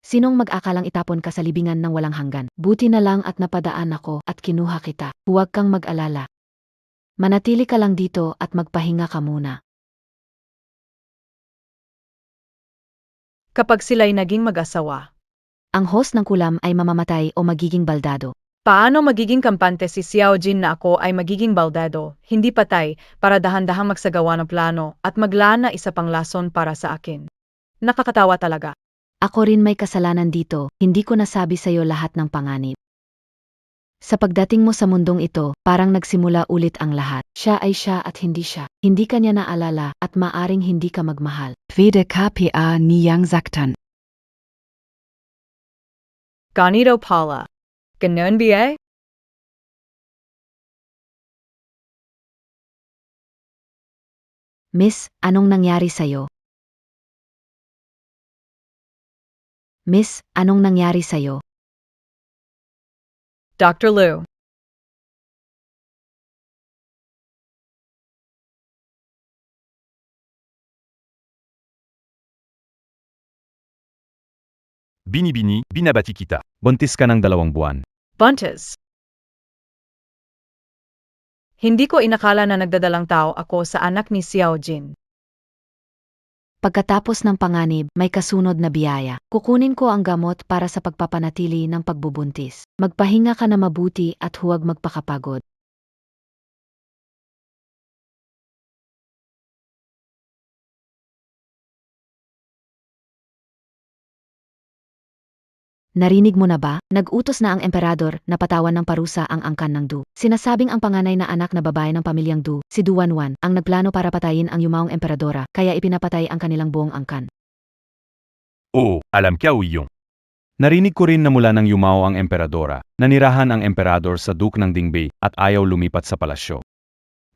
Sinong mag-akalang itapon ka sa libingan ng walang hanggan? Buti na lang at napadaan ako at kinuha kita. Huwag kang mag-alala. Manatili ka lang dito at magpahinga ka muna. Kapag sila'y naging mag-asawa, Ang host ng kulam ay mamamatay o magiging baldado. paano magiging kampante si Xiao Jin na ako ay magiging baldado, hindi patay, para dahan-dahang magsagawa ng plano at maglaan na isa pang lason para sa akin? Nakakatawa talaga. Ako rin may kasalanan dito, hindi ko nasabi sa'yo lahat ng panganib. Sa pagdating mo sa mundong ito, parang nagsimula ulit ang lahat. Siya ay siya at hindi siya. Hindi ka niya naalala at maaring hindi ka magmahal. Pwede KPA niyang zaktan. Ganito pala. Ganun ba? Miss, anong nangyari sa'yo? Miss, anong nangyari sa'yo? Dr. Liu. Binibini, binabati kita. Buntis ka ng 2 buwan. Buntis. Hindi ko inakala na nagdadalang tao ako sa anak ni Xiao Jin. Pagkatapos ng panganib, may kasunod na biyaya. Kukunin ko ang gamot para sa pagpapanatili ng pagbubuntis. Magpahinga ka na mabuti at huwag magpakapagod. Narinig mo na ba? Nag-utos na ang emperador na patawan ng parusa ang angkan ng Du. Sinasabing ang panganay na anak na babae ng pamilyang Du, si Duwanwan, ang nagplano para patayin ang yumaong emperadora, kaya ipinapatay ang kanilang buong angkan. Oo, alam kya uyong. Narinig ko rin na mula ng yumao ang emperadora, nanirahan ang emperador sa Duke ng Dingbei at ayaw lumipat sa palasyo.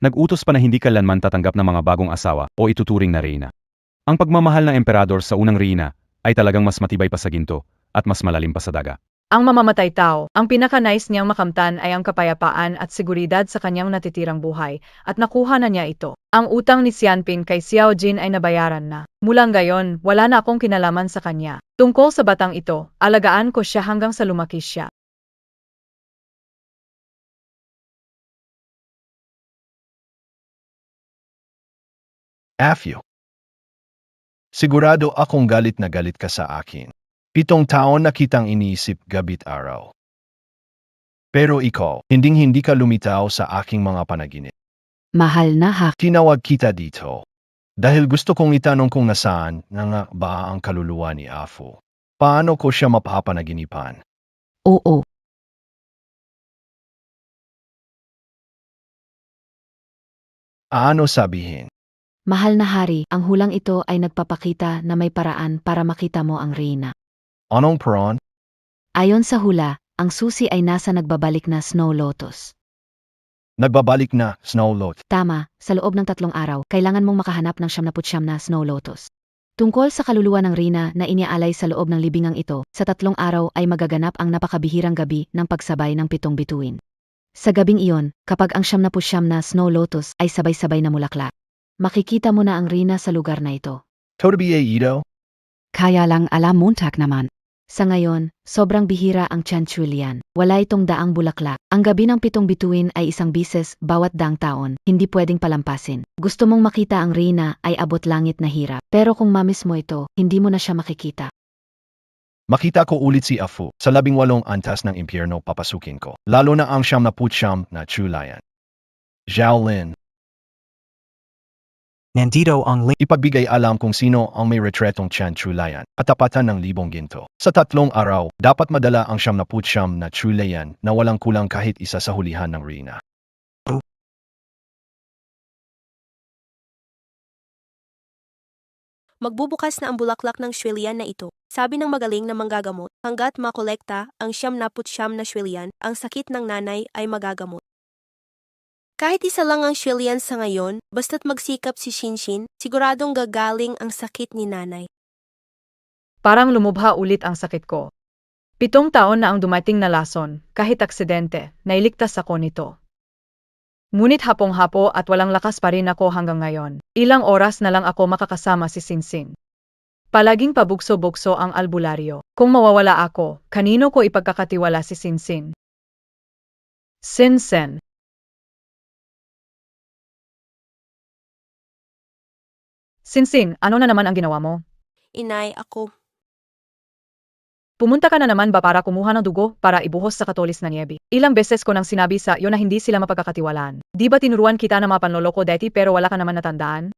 Nag-utos pa na hindi kailanman tatanggap ng mga bagong asawa o ituturing na reyna. Ang pagmamahal ng emperador sa unang reyna ay talagang mas matibay pa sa ginto at mas malalim pa sa daga. Ang mamamatay tao, ang pinaka-nais niyang makamtan ay ang kapayapaan at seguridad sa kanyang natitirang buhay, at nakuha na niya ito. Ang utang ni Xianping kay Xiao Jin ay nabayaran na. Mulang gayon, wala na akong kinalaman sa kanya. Tungkol sa batang ito, alagaan ko siya hanggang sa lumaki siya. Afyo. Sigurado akong galit na galit ka sa akin. 7 taon na kitang iniisip gabit araw. Pero ikaw, hindi ka lumitaw sa aking mga panaginip. Mahal na ha. Tinawag kita dito. Dahil gusto kong itanong kung nasaan nga ba ang kaluluwa ni Afu. Paano ko siya mapapanaginipan? Oo. Ano sabihin? Mahal na hari, ang hulang ito ay nagpapakita na may paraan para makita mo ang reyna. Anong peron? Ayon sa hula, ang susi ay nasa nagbabalik na Snow Lotus. Nagbabalik na, Snow Lot. Tama, sa loob ng 3 araw, kailangan mong makahanap ng 79 na Snow Lotus. Tungkol sa kaluluwa ng Rina na iniaalay sa loob ng libingang ito, sa 3 araw ay magaganap ang napakabihirang gabi ng pagsabay ng 7 bituin. Sa gabing iyon, kapag ang 79 na Snow Lotus ay sabay-sabay na mulaklak, makikita mo na ang Rina sa lugar na ito. Totabi ito? Kaya lang alam Montag naman. Sa ngayon, sobrang bihira ang Chanchulian. Wala itong daang bulaklak. Ang gabi ng 7 bituin ay isang bises bawat daang taon, hindi pwedeng palampasin. Gusto mong makita ang Rina ay abot langit na hirap. Pero kung mamis mo ito, hindi mo na siya makikita. Makita ko ulit si Afu. Sa 18 antas ng impyerno papasukin ko. Lalo na ang 79 na Chulayan. Xiaolin. Nandito ang link. Ipagbigay alam kung sino ang may retretong Chanchulayan at tapatan ng 1,000 ginto. Sa 3 araw, dapat madala ang 79 na Chulayan na walang kulang kahit isa sa hulihan ng Rina. Magbubukas na ang bulaklak ng Shwelian na ito. Sabi ng magaling na manggagamot, hanggat makolekta ang 79 na Shwelian, ang sakit ng nanay ay magagamot. Kahit isa lang ang Shwelian sa ngayon, basta't magsikap si Shinshin, siguradong gagaling ang sakit ni nanay. Parang lumubha ulit ang sakit ko. 7 taon na ang dumating na lason, kahit aksidente, nailigtas ako nito. Ngunit hapong-hapo at walang lakas pa rin ako hanggang ngayon. Ilang oras na lang ako makakasama si Sinsin. Palaging pabugso-bugso ang albularyo. Kung mawawala ako, kanino ko ipagkakatiwala si Sinsin? Sinsen. Sinsin, ano na naman ang ginawa mo? Inay, ako. Pumunta ka na naman ba para kumuha ng dugo para ibuhos sa katolis na niebe? Ilang beses ko nang sinabi sa iyo na hindi sila mapagkakatiwalaan. Di ba tinuruan kita na mapanloloko deti pero wala ka naman natandaan?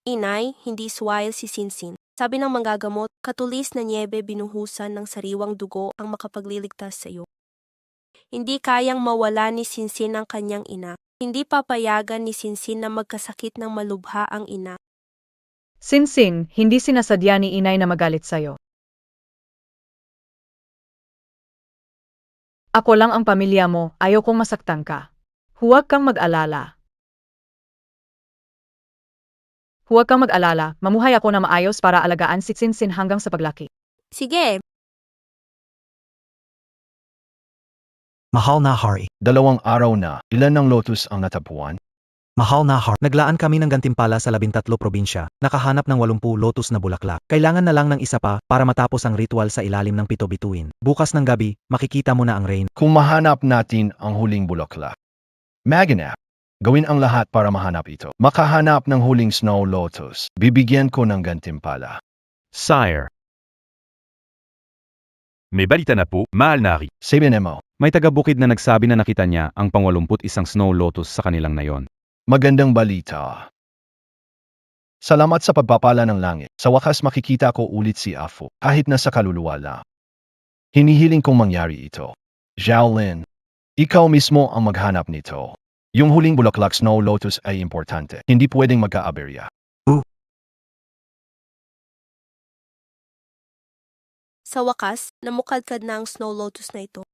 Inay, hindi swile si Sinsin. Sabi ng manggagamot, katulis na niebe binuhusan ng sariwang dugo ang makapagliligtas sa iyo. Hindi kayang mawala ni Sinsin ang kanyang ina. Hindi papayagan ni Sinsin na magkasakit ng malubha ang ina. Sinsin, hindi sinasadya ni inay na magalit sa'yo. Ako lang ang pamilya mo, ayaw kong masaktan ka. Huwag kang mag-alala. Huwag kang mag-alala, mamuhay ako na maayos para alagaan si Sinsin hanggang sa paglaki. Sige, Mahal na Hari. 2 araw na, ilan ng lotus ang natapuan? Mahal na Hari. Naglaan kami ng gantimpala sa 13 probinsya, nakahanap ng 80 lotus na bulaklak. Kailangan na lang ng isa pa para matapos ang ritual sa ilalim ng 7 bituin. Bukas ng gabi, makikita mo na ang rain. Kung mahanap natin ang huling bulaklak. Maganap. Gawin ang lahat para mahanap ito. Makahanap ng huling Snow Lotus. Bibigyan ko ng gantimpala. Sire. May balita na po, mahal na Ari. Sabihin mo, May taga-bukid na nagsabi na nakita niya ang pang-81 Snow Lotus sa kanilang nayon. magandang balita. Salamat sa pagpapala ng langit. Sa wakas makikita ko ulit si Afu, kahit na sa kaluluwa lang. Hinihiling kong mangyari ito. Xiaolin, ikaw mismo ang maghanap nito. Yung huling bulaklak Snow Lotus ay importante. Hindi pwedeng magka-aberya. sa wakas, namukadkad na ang Snow Lotus na ito.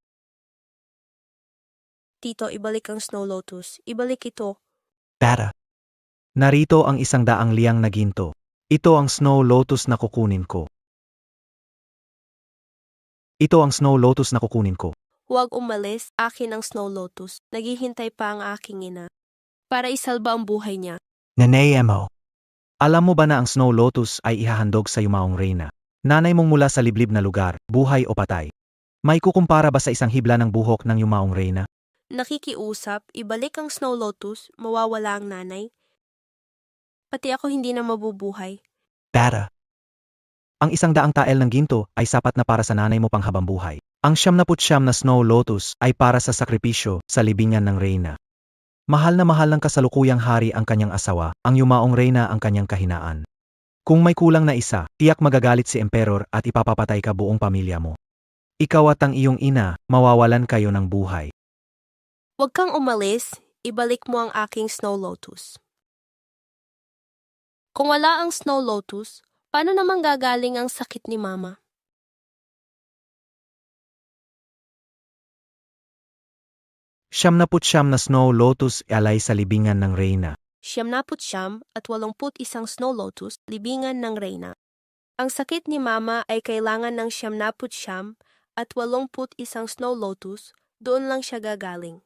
Tito, ibalik ang Snow Lotus. Ibalik ito. Data. Narito ang 100 liang na ginto. Ito ang Snow Lotus na kukunin ko. Ito ang Snow Lotus na kukunin ko. Huwag umalis, akin ang Snow Lotus. Naghihintay pa ang aking ina. Para isalba ang buhay niya. Nanay mo. Alam mo ba na ang Snow Lotus ay ihahandog sa yumaong reyna? Nanay mong mula sa liblib na lugar, buhay o patay. May kukumpara ba sa isang hibla ng buhok ng yumaong reyna? Nakikiusap, ibalik ang Snow Lotus, mawawala ang nanay. Pati ako hindi na mabubuhay. Data. Ang 100 tael ng ginto ay sapat na para sa nanay mo panghabang buhay. Ang 79 na Snow Lotus ay para sa sakripisyo sa libingan ng reyna. Mahal na mahal ng kasalukuyang hari ang kanyang asawa, ang yumaong reyna ang kanyang kahinaan. Kung may kulang na isa, tiyak magagalit si Emperor at ipapapatay ka buong pamilya mo. Ikaw at ang iyong ina, mawawalan kayo ng buhay. Huwag kang umalis, ibalik mo ang aking Snow Lotus. Kung wala ang Snow Lotus, paano naman gagaling ang sakit ni Mama? 79 na snow lotus alay sa libingan ng reyna. 79 at 81 snow lotus, libingan ng reyna. Ang sakit ni mama ay kailangan ng 79 at 81 snow lotus, doon lang siya gagaling.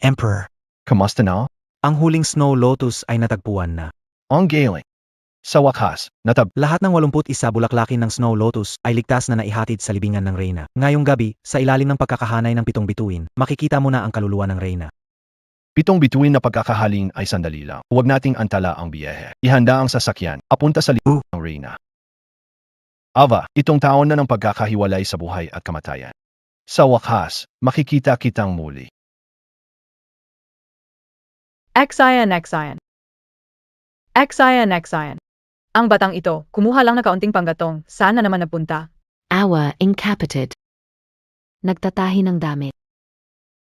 Emperor, Kamusta na? ang huling snow lotus ay natagpuan na. Ang galing. Sa wakas, Lahat ng 81 bulaklakin ng snow lotus ay ligtas na naihatid sa libingan ng reyna. Ngayong gabi, sa ilalim ng pagkakahanay ng 7 bituin, makikita mo na ang kaluluwa ng reyna. 7 bituin na pagkakahalin ay sandali lang. Huwag nating antala ang biyehe. Ihanda ang sasakyan, papunta sa libingan ng reyna. Ava, itong taon na ng pagkakahiwalay sa buhay at kamatayan. Sa wakas, makikita kitang muli. Exayan. Ang batang ito, kumuha lang na kaunting panggatong, saan na naman napunta? Awa, incapacitated. Nagtatahi ng damit.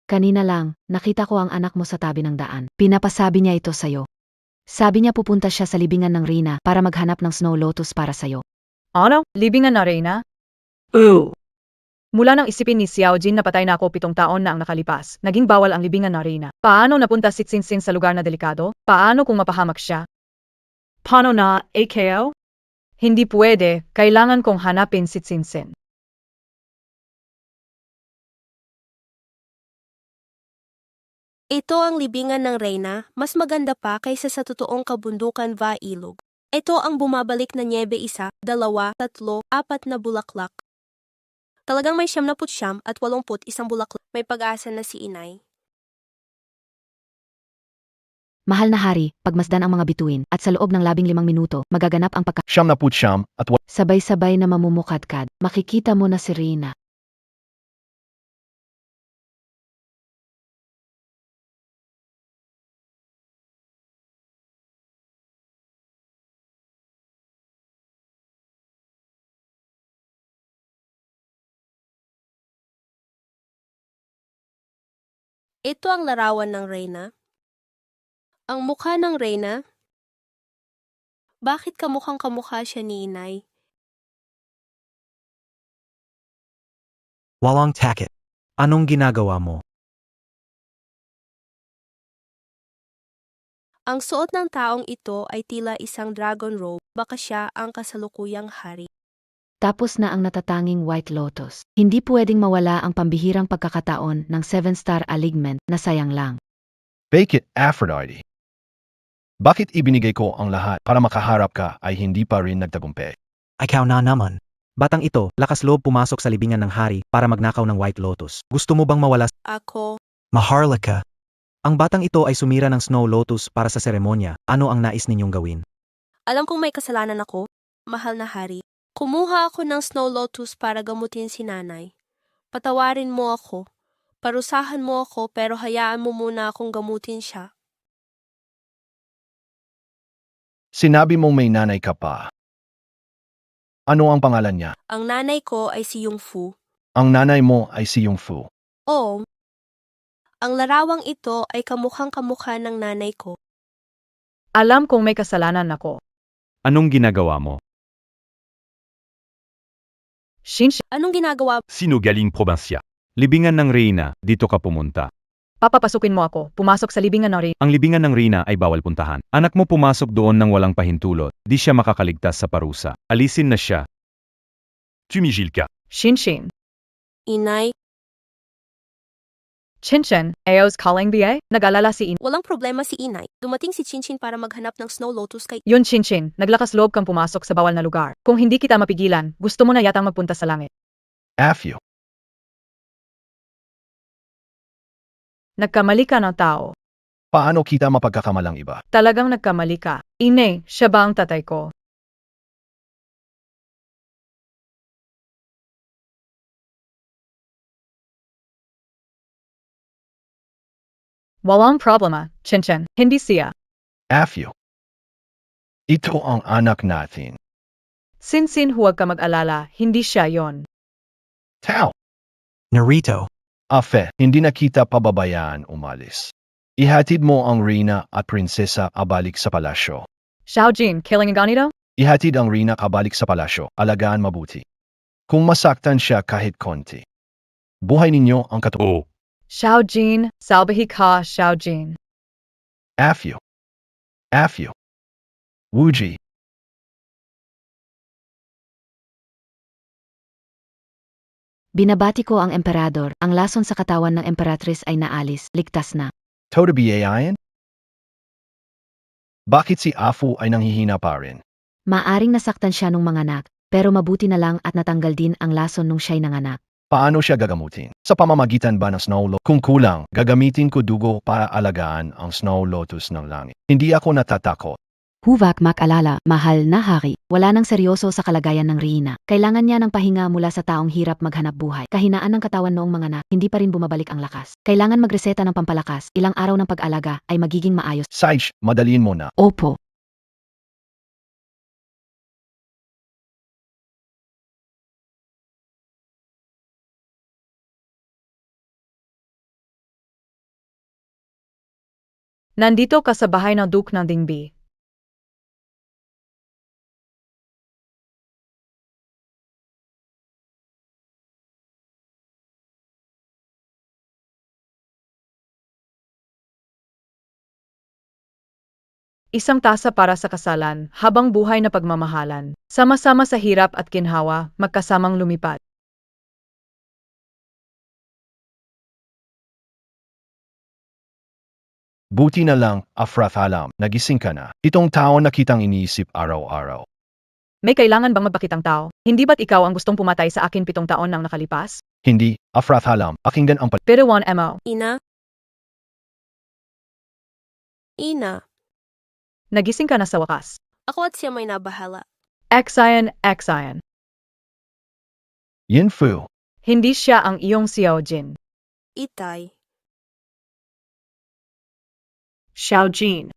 Kanina lang, nakita ko ang anak mo sa tabi ng daan. Pinapasabi niya ito sa'yo. Sabi niya pupunta siya sa libingan ng reyna para maghanap ng snow lotus para sa'yo. Ano? Libingan na reyna? Mula nang isipin ni Xiao Jin na patay na ako 7 taon na ang nakalipas, naging bawal ang libingan na reyna. Paano napunta si Tsinsin sa lugar na delikado? Paano kung mapahamak siya? Paano na, AKO? Hindi pwede, kailangan kong hanapin si Tsinsin. Ito ang libingan ng reyna, mas maganda pa kaysa sa totoong kabundukan va ilog. Ito ang bumabalik na niebe 1, 2, 3, 4 na bulaklak. Talagang may 79 at 81 bulaklak. May pag-asa na si inay. Mahal na hari, pagmasdan ang mga bituin, at sa loob ng 15 minuto, magaganap ang pagka... 79 at Sabay-sabay na mamumukadkad, makikita mo na si Reyna. Ito ang larawan ng reyna. Ang mukha ng reyna? Bakit kamukhang kamukha siya ni inay? Walong takit. Anong ginagawa mo? Ang suot ng taong ito ay tila isang dragon robe, baka siya ang kasalukuyang hari. Tapos na ang natatanging White Lotus. Hindi pwedeng mawala ang pambihirang pagkakataon ng 7-star alignment na sayang lang. Bake it, Aphrodite. Bakit ibinigay ko ang lahat para makaharap ka ay hindi pa rin nagtagumpay? Ikaw na naman. Batang ito, lakas loob pumasok sa libingan ng hari para magnakaw ng White Lotus. Gusto mo bang mawala? Ako, Maharlika. Ang batang ito ay sumira ng Snow Lotus para sa seremonya. Ano ang nais ninyong gawin? alam kong may kasalanan ako, mahal na hari. Kumuha ako ng snow lotus para gamutin si nanay. Patawarin mo ako. Parusahan mo ako pero hayaan mo muna akong gamutin siya. Sinabi mong may nanay ka pa. Ano ang pangalan niya? Ang nanay ko ay si Yung Fu. Ang nanay mo ay si Yung Fu. Oo. Ang larawang ito ay kamukhang kamukha ng nanay ko. Alam kong may kasalanan ako. Anong ginagawa mo? Shinshin, Anong ginagawa? Sinugaling probinsya. Libingan ng reyna, dito ka pumunta. papapasukin mo ako, pumasok sa libingan ng reyna. Ang libingan ng reyna ay bawal puntahan. Anak mo pumasok doon ng walang pahintulot, di siya makakaligtas sa parusa. Alisin na siya. Tumigil ka. Shinshin, Inay, Chinchin, Ao's calling BA? Nag-alala si walang problema si inay. Dumating si Chinchin para maghanap ng snow lotus kay... Yun Chinchin, naglakas loob kang pumasok sa bawal na lugar. Kung hindi kita mapigilan, gusto mo na yatang magpunta sa langit. Afyo. Nagkamali ka ng tao. Paano kita mapagkakamalang iba? Talagang nagkamali ka. Ine, siya ba ang tatay ko? Walang problema, Chinchin, hindi siya. Afyo. Ito ang anak natin. Sinsin huwag ka mag-alala, hindi siya yon. Tao. Narito. Afe, hindi na kita pababayaan umalis. Ihatid mo ang reyna at prinsesa abalik sa palasyo. Xiao Jin, killing ang ganito? Ihatid ang Rina kabalik sa palasyo, alagaan mabuti. Kung masaktan siya kahit konti. Buhay ninyo ang Oh, Xiaojin, salbahi ka, Xiaojin. Afyo. Afyo. Wuji. Binabati ko ang emperador, ang lason sa katawan ng emperatrice ay naalis, ligtas na. Toda biyayain? Bakit si Afu ay nanghihina pa rin? Maaring nasaktan siya nung manganak, pero mabuti na lang at natanggal din ang lason nung siya'y nanganak. Paano siya gagamutin? Sa pamamagitan ba ng Snow Lotus? Kung kulang, gagamitin ko dugo para alagaan ang Snow Lotus ng langit. Hindi ako natatakot. Huvak makalala, mahal na hari, wala nang seryoso sa kalagayan ng Rina. Kailangan niya ng pahinga mula sa taong hirap maghanap buhay. Kahinaan ng katawan noong manganak, hindi pa rin bumabalik ang lakas. Kailangan magreseta ng pampalakas, ilang araw ng pag-alaga ay magiging maayos. Saish, madaliin mo na. Opo. Nandito ka sa bahay ng Duke ng Dingbi. Isang tasa para sa kasalan, habang buhay na pagmamahalan. Sama-sama sa hirap at ginhawa, magkasamang lumipad. Buti na lang, Afrathalam, nagising ka na. Itong tao na kitang iniisip araw-araw. May kailangan bang magpakitang tao? Hindi ba't ikaw ang gustong pumatay sa akin 7 taon nang nakalipas? Hindi, Afrathalam, pakinggan ang Pero 1 mo. Ina? Ina, Nagising ka na sa wakas. ako at siya may nabahala. Exayan, Exayan. Yin Fu. Hindi siya ang iyong Xiaojin. Itay. Xiaojin.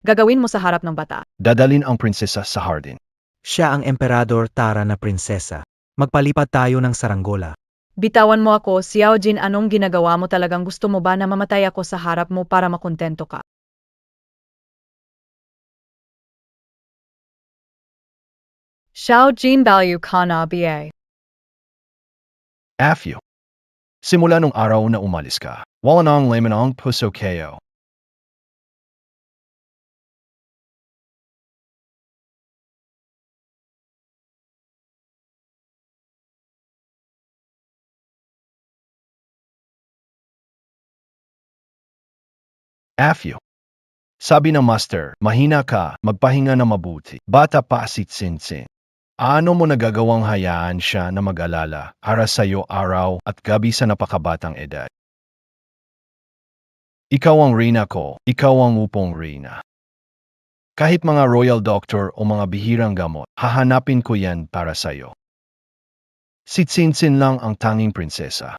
Gagawin mo sa harap ng bata. Dadalin ang prinsesa sa hardin. Siya ang emperador Tara na prinsesa. Magpalipad tayo ng saranggola. Bitawan mo ako, Xiaojin, anong ginagawa mo? Talagang gusto mo ba na mamatay ako sa harap mo para makontento ka? Xiaojin Balyu Kana Ba. Afyo. Simula nung araw na umalis ka, wala nang laman ang puso kayo. Afyo. Sabi ng master, mahina ka, magpahinga na mabuti. Bata pa si Tsinsin. Ano mo nagagawang hayaan siya na mag-alala para sa'yo araw at gabi sa napakabatang edad? Ikaw ang Rina ko, ikaw ang upong Rina. Kahit mga royal doctor o mga bihirang gamot, hahanapin ko yan para sa'yo. Si Tsinsin lang ang tanging prinsesa.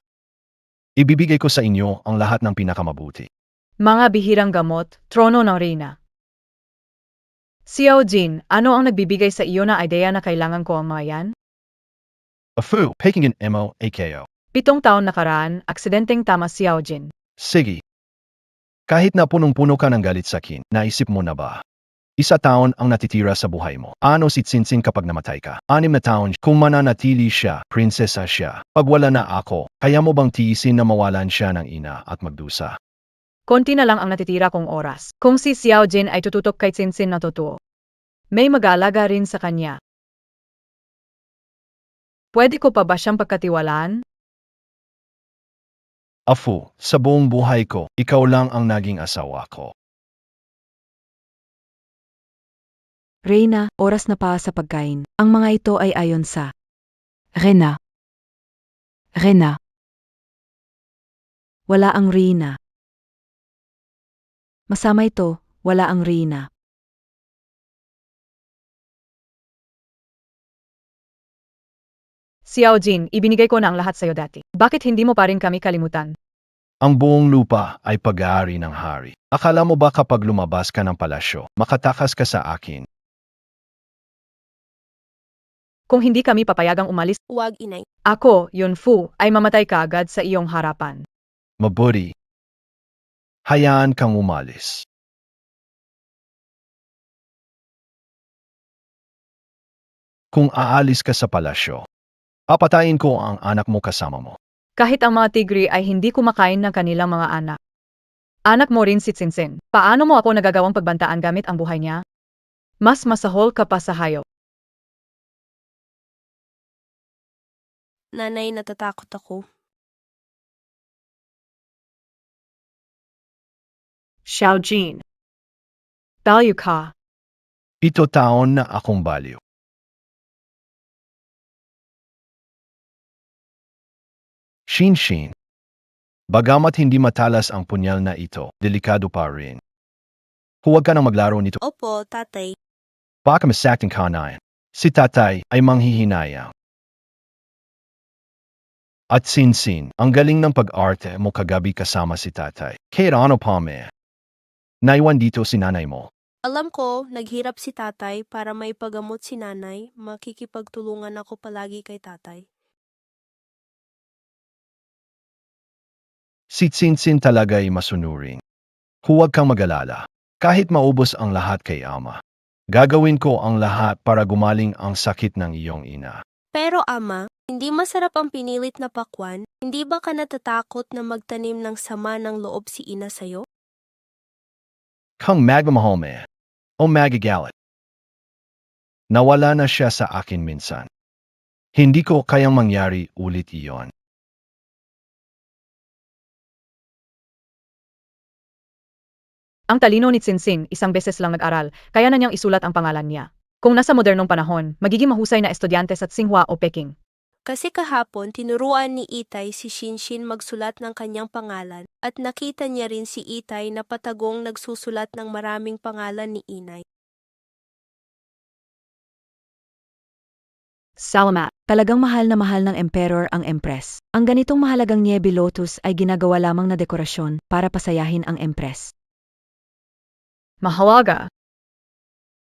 Ibibigay ko sa inyo ang lahat ng pinakamabuti. Mga bihirang gamot, trono ng Rina. Xiaojin, ano ang nagbibigay sa iyo na ideya na kailangan ko ang mga yan? Afu, Pekingin mo, AKO. 7 taon nakaraan, aksidenteng tama Xiaojin. Sige. Kahit na punong-puno ka ng galit sa akin, naisip mo na ba? 1 taon ang natitira sa buhay mo. Ano si Tsinsin kapag namatay ka? 6 na taon, kung mananatili siya, prinsesa siya. Pag wala na ako, kaya mo bang tiisin na mawalan siya ng ina at magdusa? Konti na lang ang natitira kong oras. Kung si Xiaojin ay tututok kay Tsinsin na totoo, may mag-aalaga rin sa kanya. Pwede ko pa ba siyang pagkatiwalaan? Afu, sa buong buhay ko, ikaw lang ang naging asawa ko. Reyna, oras na pa sa pagkain. Ang mga ito ay ayon sa Rena. Rena. wala ang Reyna. Masama ito, wala ang Reyna. Xiaojin, ibinigay ko na ang lahat sa'yo dati. Bakit hindi mo pa rin kami kalimutan? Ang buong lupa ay pag-aari ng hari. Akala mo ba kapag lumabas ka ng palasyo, makatakas ka sa akin? Kung hindi kami papayagang umalis, Huwag, inay. ako, Yun Fu, ay mamatay kaagad sa iyong harapan. Mabuti. Hayaan kang umalis. Kung aalis ka sa palasyo, papatayin ko ang anak mo kasama mo. Kahit ang mga tigre ay hindi kumakain ng kanilang mga anak. Anak mo rin si Tsinsin. Paano mo ako nagagawang pagbantaan gamit ang buhay niya? Mas masahol ka pa sa hayop. Nanay, natatakot ako. Xiaojin. Value ka. 7 taon na akong baliw. Shin. Bagamat hindi matalas ang punyal na ito, delikado pa rin. Huwag ka nang maglaro nito. Opo, tatay. Baka masaktan ka na. Si tatay ay manghihinayang. At Sinsin, ang galing ng pag-arte mo kagabi kasama si tatay. Kaya ano pa me? Naiwan dito si nanay mo. Alam ko, naghirap si tatay para maipagamot si nanay. Makikipagtulungan ako palagi kay tatay. Si Sinsin talaga ay masunuring. Huwag kang mag-alala. Kahit maubos ang lahat kay ama, gagawin ko ang lahat para gumaling ang sakit ng iyong ina. Pero ama, hindi masarap ang pinilit na pakwan. Hindi ba ka natatakot na magtanim ng sama ng loob si ina sa'yo? Kang magmamahal me, o magagalit. Nawala na siya sa akin minsan. Hindi ko kayang mangyari ulit iyon. Ang talino ni Tsinsin, isang beses lang nag-aral, kaya na niyang isulat ang pangalan niya. Kung nasa modernong panahon, magiging mahusay na estudyante sa Tsinghua o Peking. Kasi kahapon, tinuruan ni Itay si Shinshin magsulat ng kanyang pangalan at nakita niya rin si Itay na patagong nagsusulat ng maraming pangalan ni Inay. Salamat. Talagang mahal ng emperor ang empress. Ang ganitong mahalagang niebe lotus ay ginagawa lamang na dekorasyon para pasayahin ang empress. Mahalaga.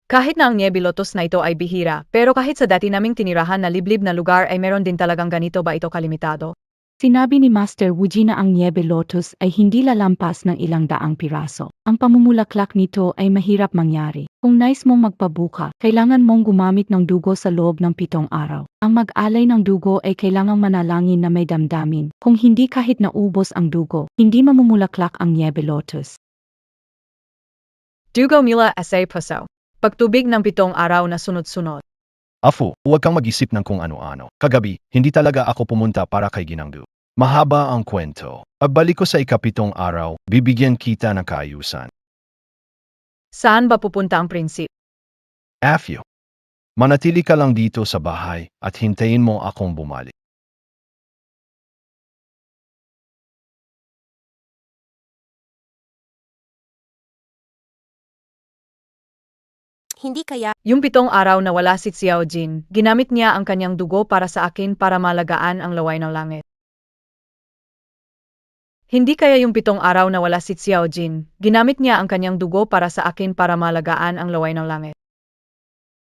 Kahit na ang Niebe Lotus na ito ay bihira, pero kahit sa dati naming tinirahan na liblib na lugar ay meron din talagang ganito ba ito kalimitado? Sinabi ni Master Wuji na ang Niebe Lotus ay hindi lalampas ng ilang daang piraso. Ang pamumulaklak nito ay mahirap mangyari. Kung nais mong magpabuka, kailangan mong gumamit ng dugo sa loob ng 7 araw. Ang mag-alay ng dugo ay kailangang manalangin na may damdamin. Kung hindi kahit naubos ang dugo, hindi mamumulaklak ang Niebe Lotus. Dugo mula asay puso. Pagtubig ng 7 araw na sunod-sunod. Afu, huwag kang mag-isip ng kung ano-ano. Kagabi, hindi talaga ako pumunta para kay Ginangdu. Mahaba ang kwento. Pagbalik ko sa 7 araw, bibigyan kita ng kaayusan. Saan ba pupunta ang prinsip? Afyo, manatili ka lang dito sa bahay at hintayin mo akong bumalik. Hindi kaya, Yung 7 araw na wala si Xiaojin, ginamit niya ang kanyang dugo para sa akin para malagaan ang laway ng langit. Hindi kaya yung 7 araw na wala si Xiaojin, ginamit niya ang kanyang dugo para sa akin para malagaan ang laway ng langit.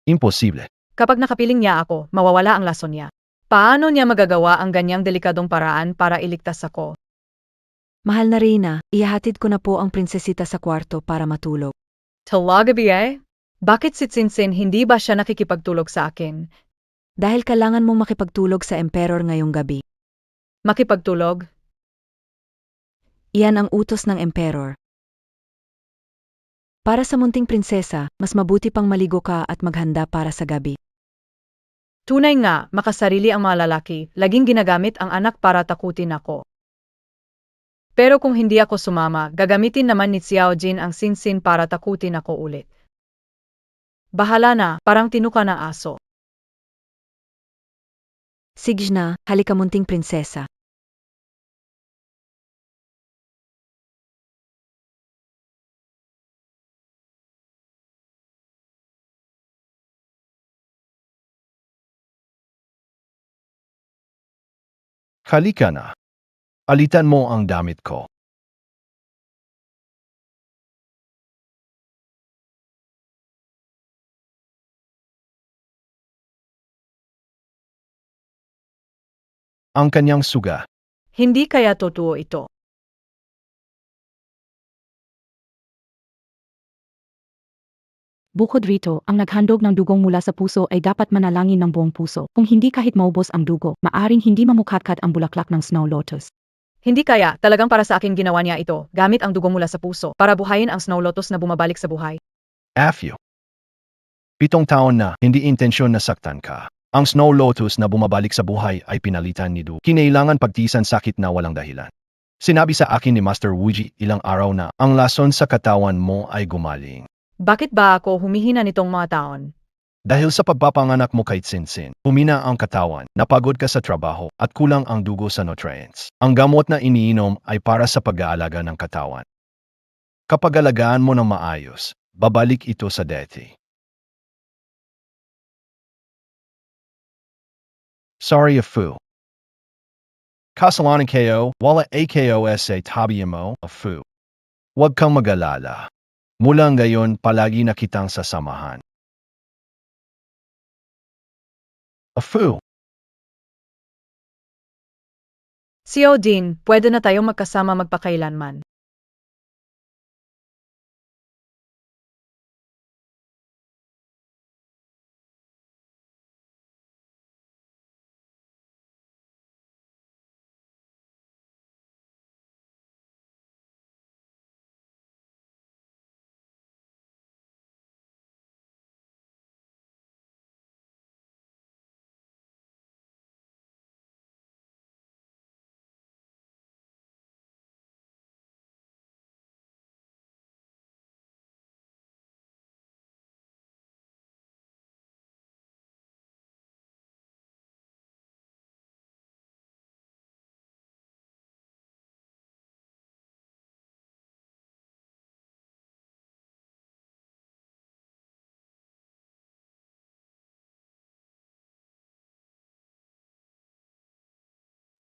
Imposible. Kapag nakapiling niya ako, mawawala ang lason niya. Paano niya magagawa ang ganyang delikadong paraan para iligtas ako? Mahal na Reyna, ihahatid ko na po ang prinsesita sa kwarto para matulog. Talaga ba? Bakit si Tsinsin hindi ba siya nakikipagtulog sa akin? Dahil kailangan mong makipagtulog sa emperor ngayong gabi. Makipagtulog? Iyan ang utos ng emperor. Para sa munting prinsesa, mas mabuti pang maligo ka at maghanda para sa gabi. Tunay nga, makasarili ang mga lalaki, laging ginagamit ang anak para takutin ako. Pero kung hindi ako sumama, gagamitin naman ni Xiaojin ang Sinsin para takutin ako ulit. Bahala na, parang tinuka ng aso. Signa, halika munting prinsesa. Halika na. Alitan mo ang damit ko. Ang kanyang suga. Hindi kaya totoo ito. Bukod rito, ang naghandog ng dugong mula sa puso ay dapat manalangin ng buong puso. Kung hindi kahit maubos ang dugo, maaring hindi mamukatkat ang bulaklak ng snow lotus. Hindi kaya, talagang para sa akin ginawa niya ito, gamit ang dugo mula sa puso, para buhayin ang snow lotus na bumabalik sa buhay. Afyo. 7 taon na, hindi intensyon na saktan ka. Ang snow lotus na bumabalik sa buhay ay pinalitan ni Du. Kinailangan pagtiisan sakit na walang dahilan. Sinabi sa akin ni Master Wuji ilang araw na ang lason sa katawan mo ay gumaling. Bakit ba ako humihina nitong mga taon? Dahil sa pagpapanganak mo kay Sinsin, humina ang katawan, napagod ka sa trabaho, at kulang ang dugo sa nutrients. Ang gamot na iniinom ay para sa pag-aalaga ng katawan. Kapag alagaan mo ng maayos, babalik ito sa dati. Sorry Afu. Kasalanan kayo, wala AKOSA tabi mo, Afu. Huwag kang mag-alala. Mula ngayon, palagi na kitang sasamahan. Afu. Si Odin, pwede na tayong magkasama magpakailanman.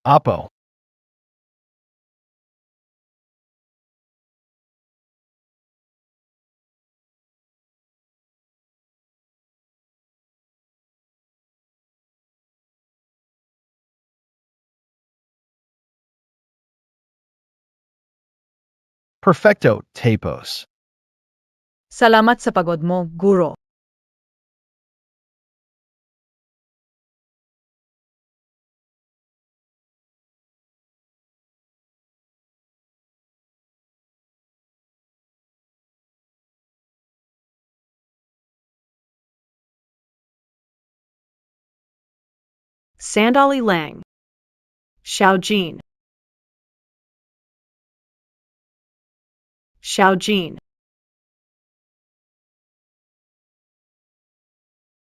Apo. Perfecto, Tapos. Salamat sa pagod mo, Guro. Sandali Lang. Xiaojin. Xiaojin.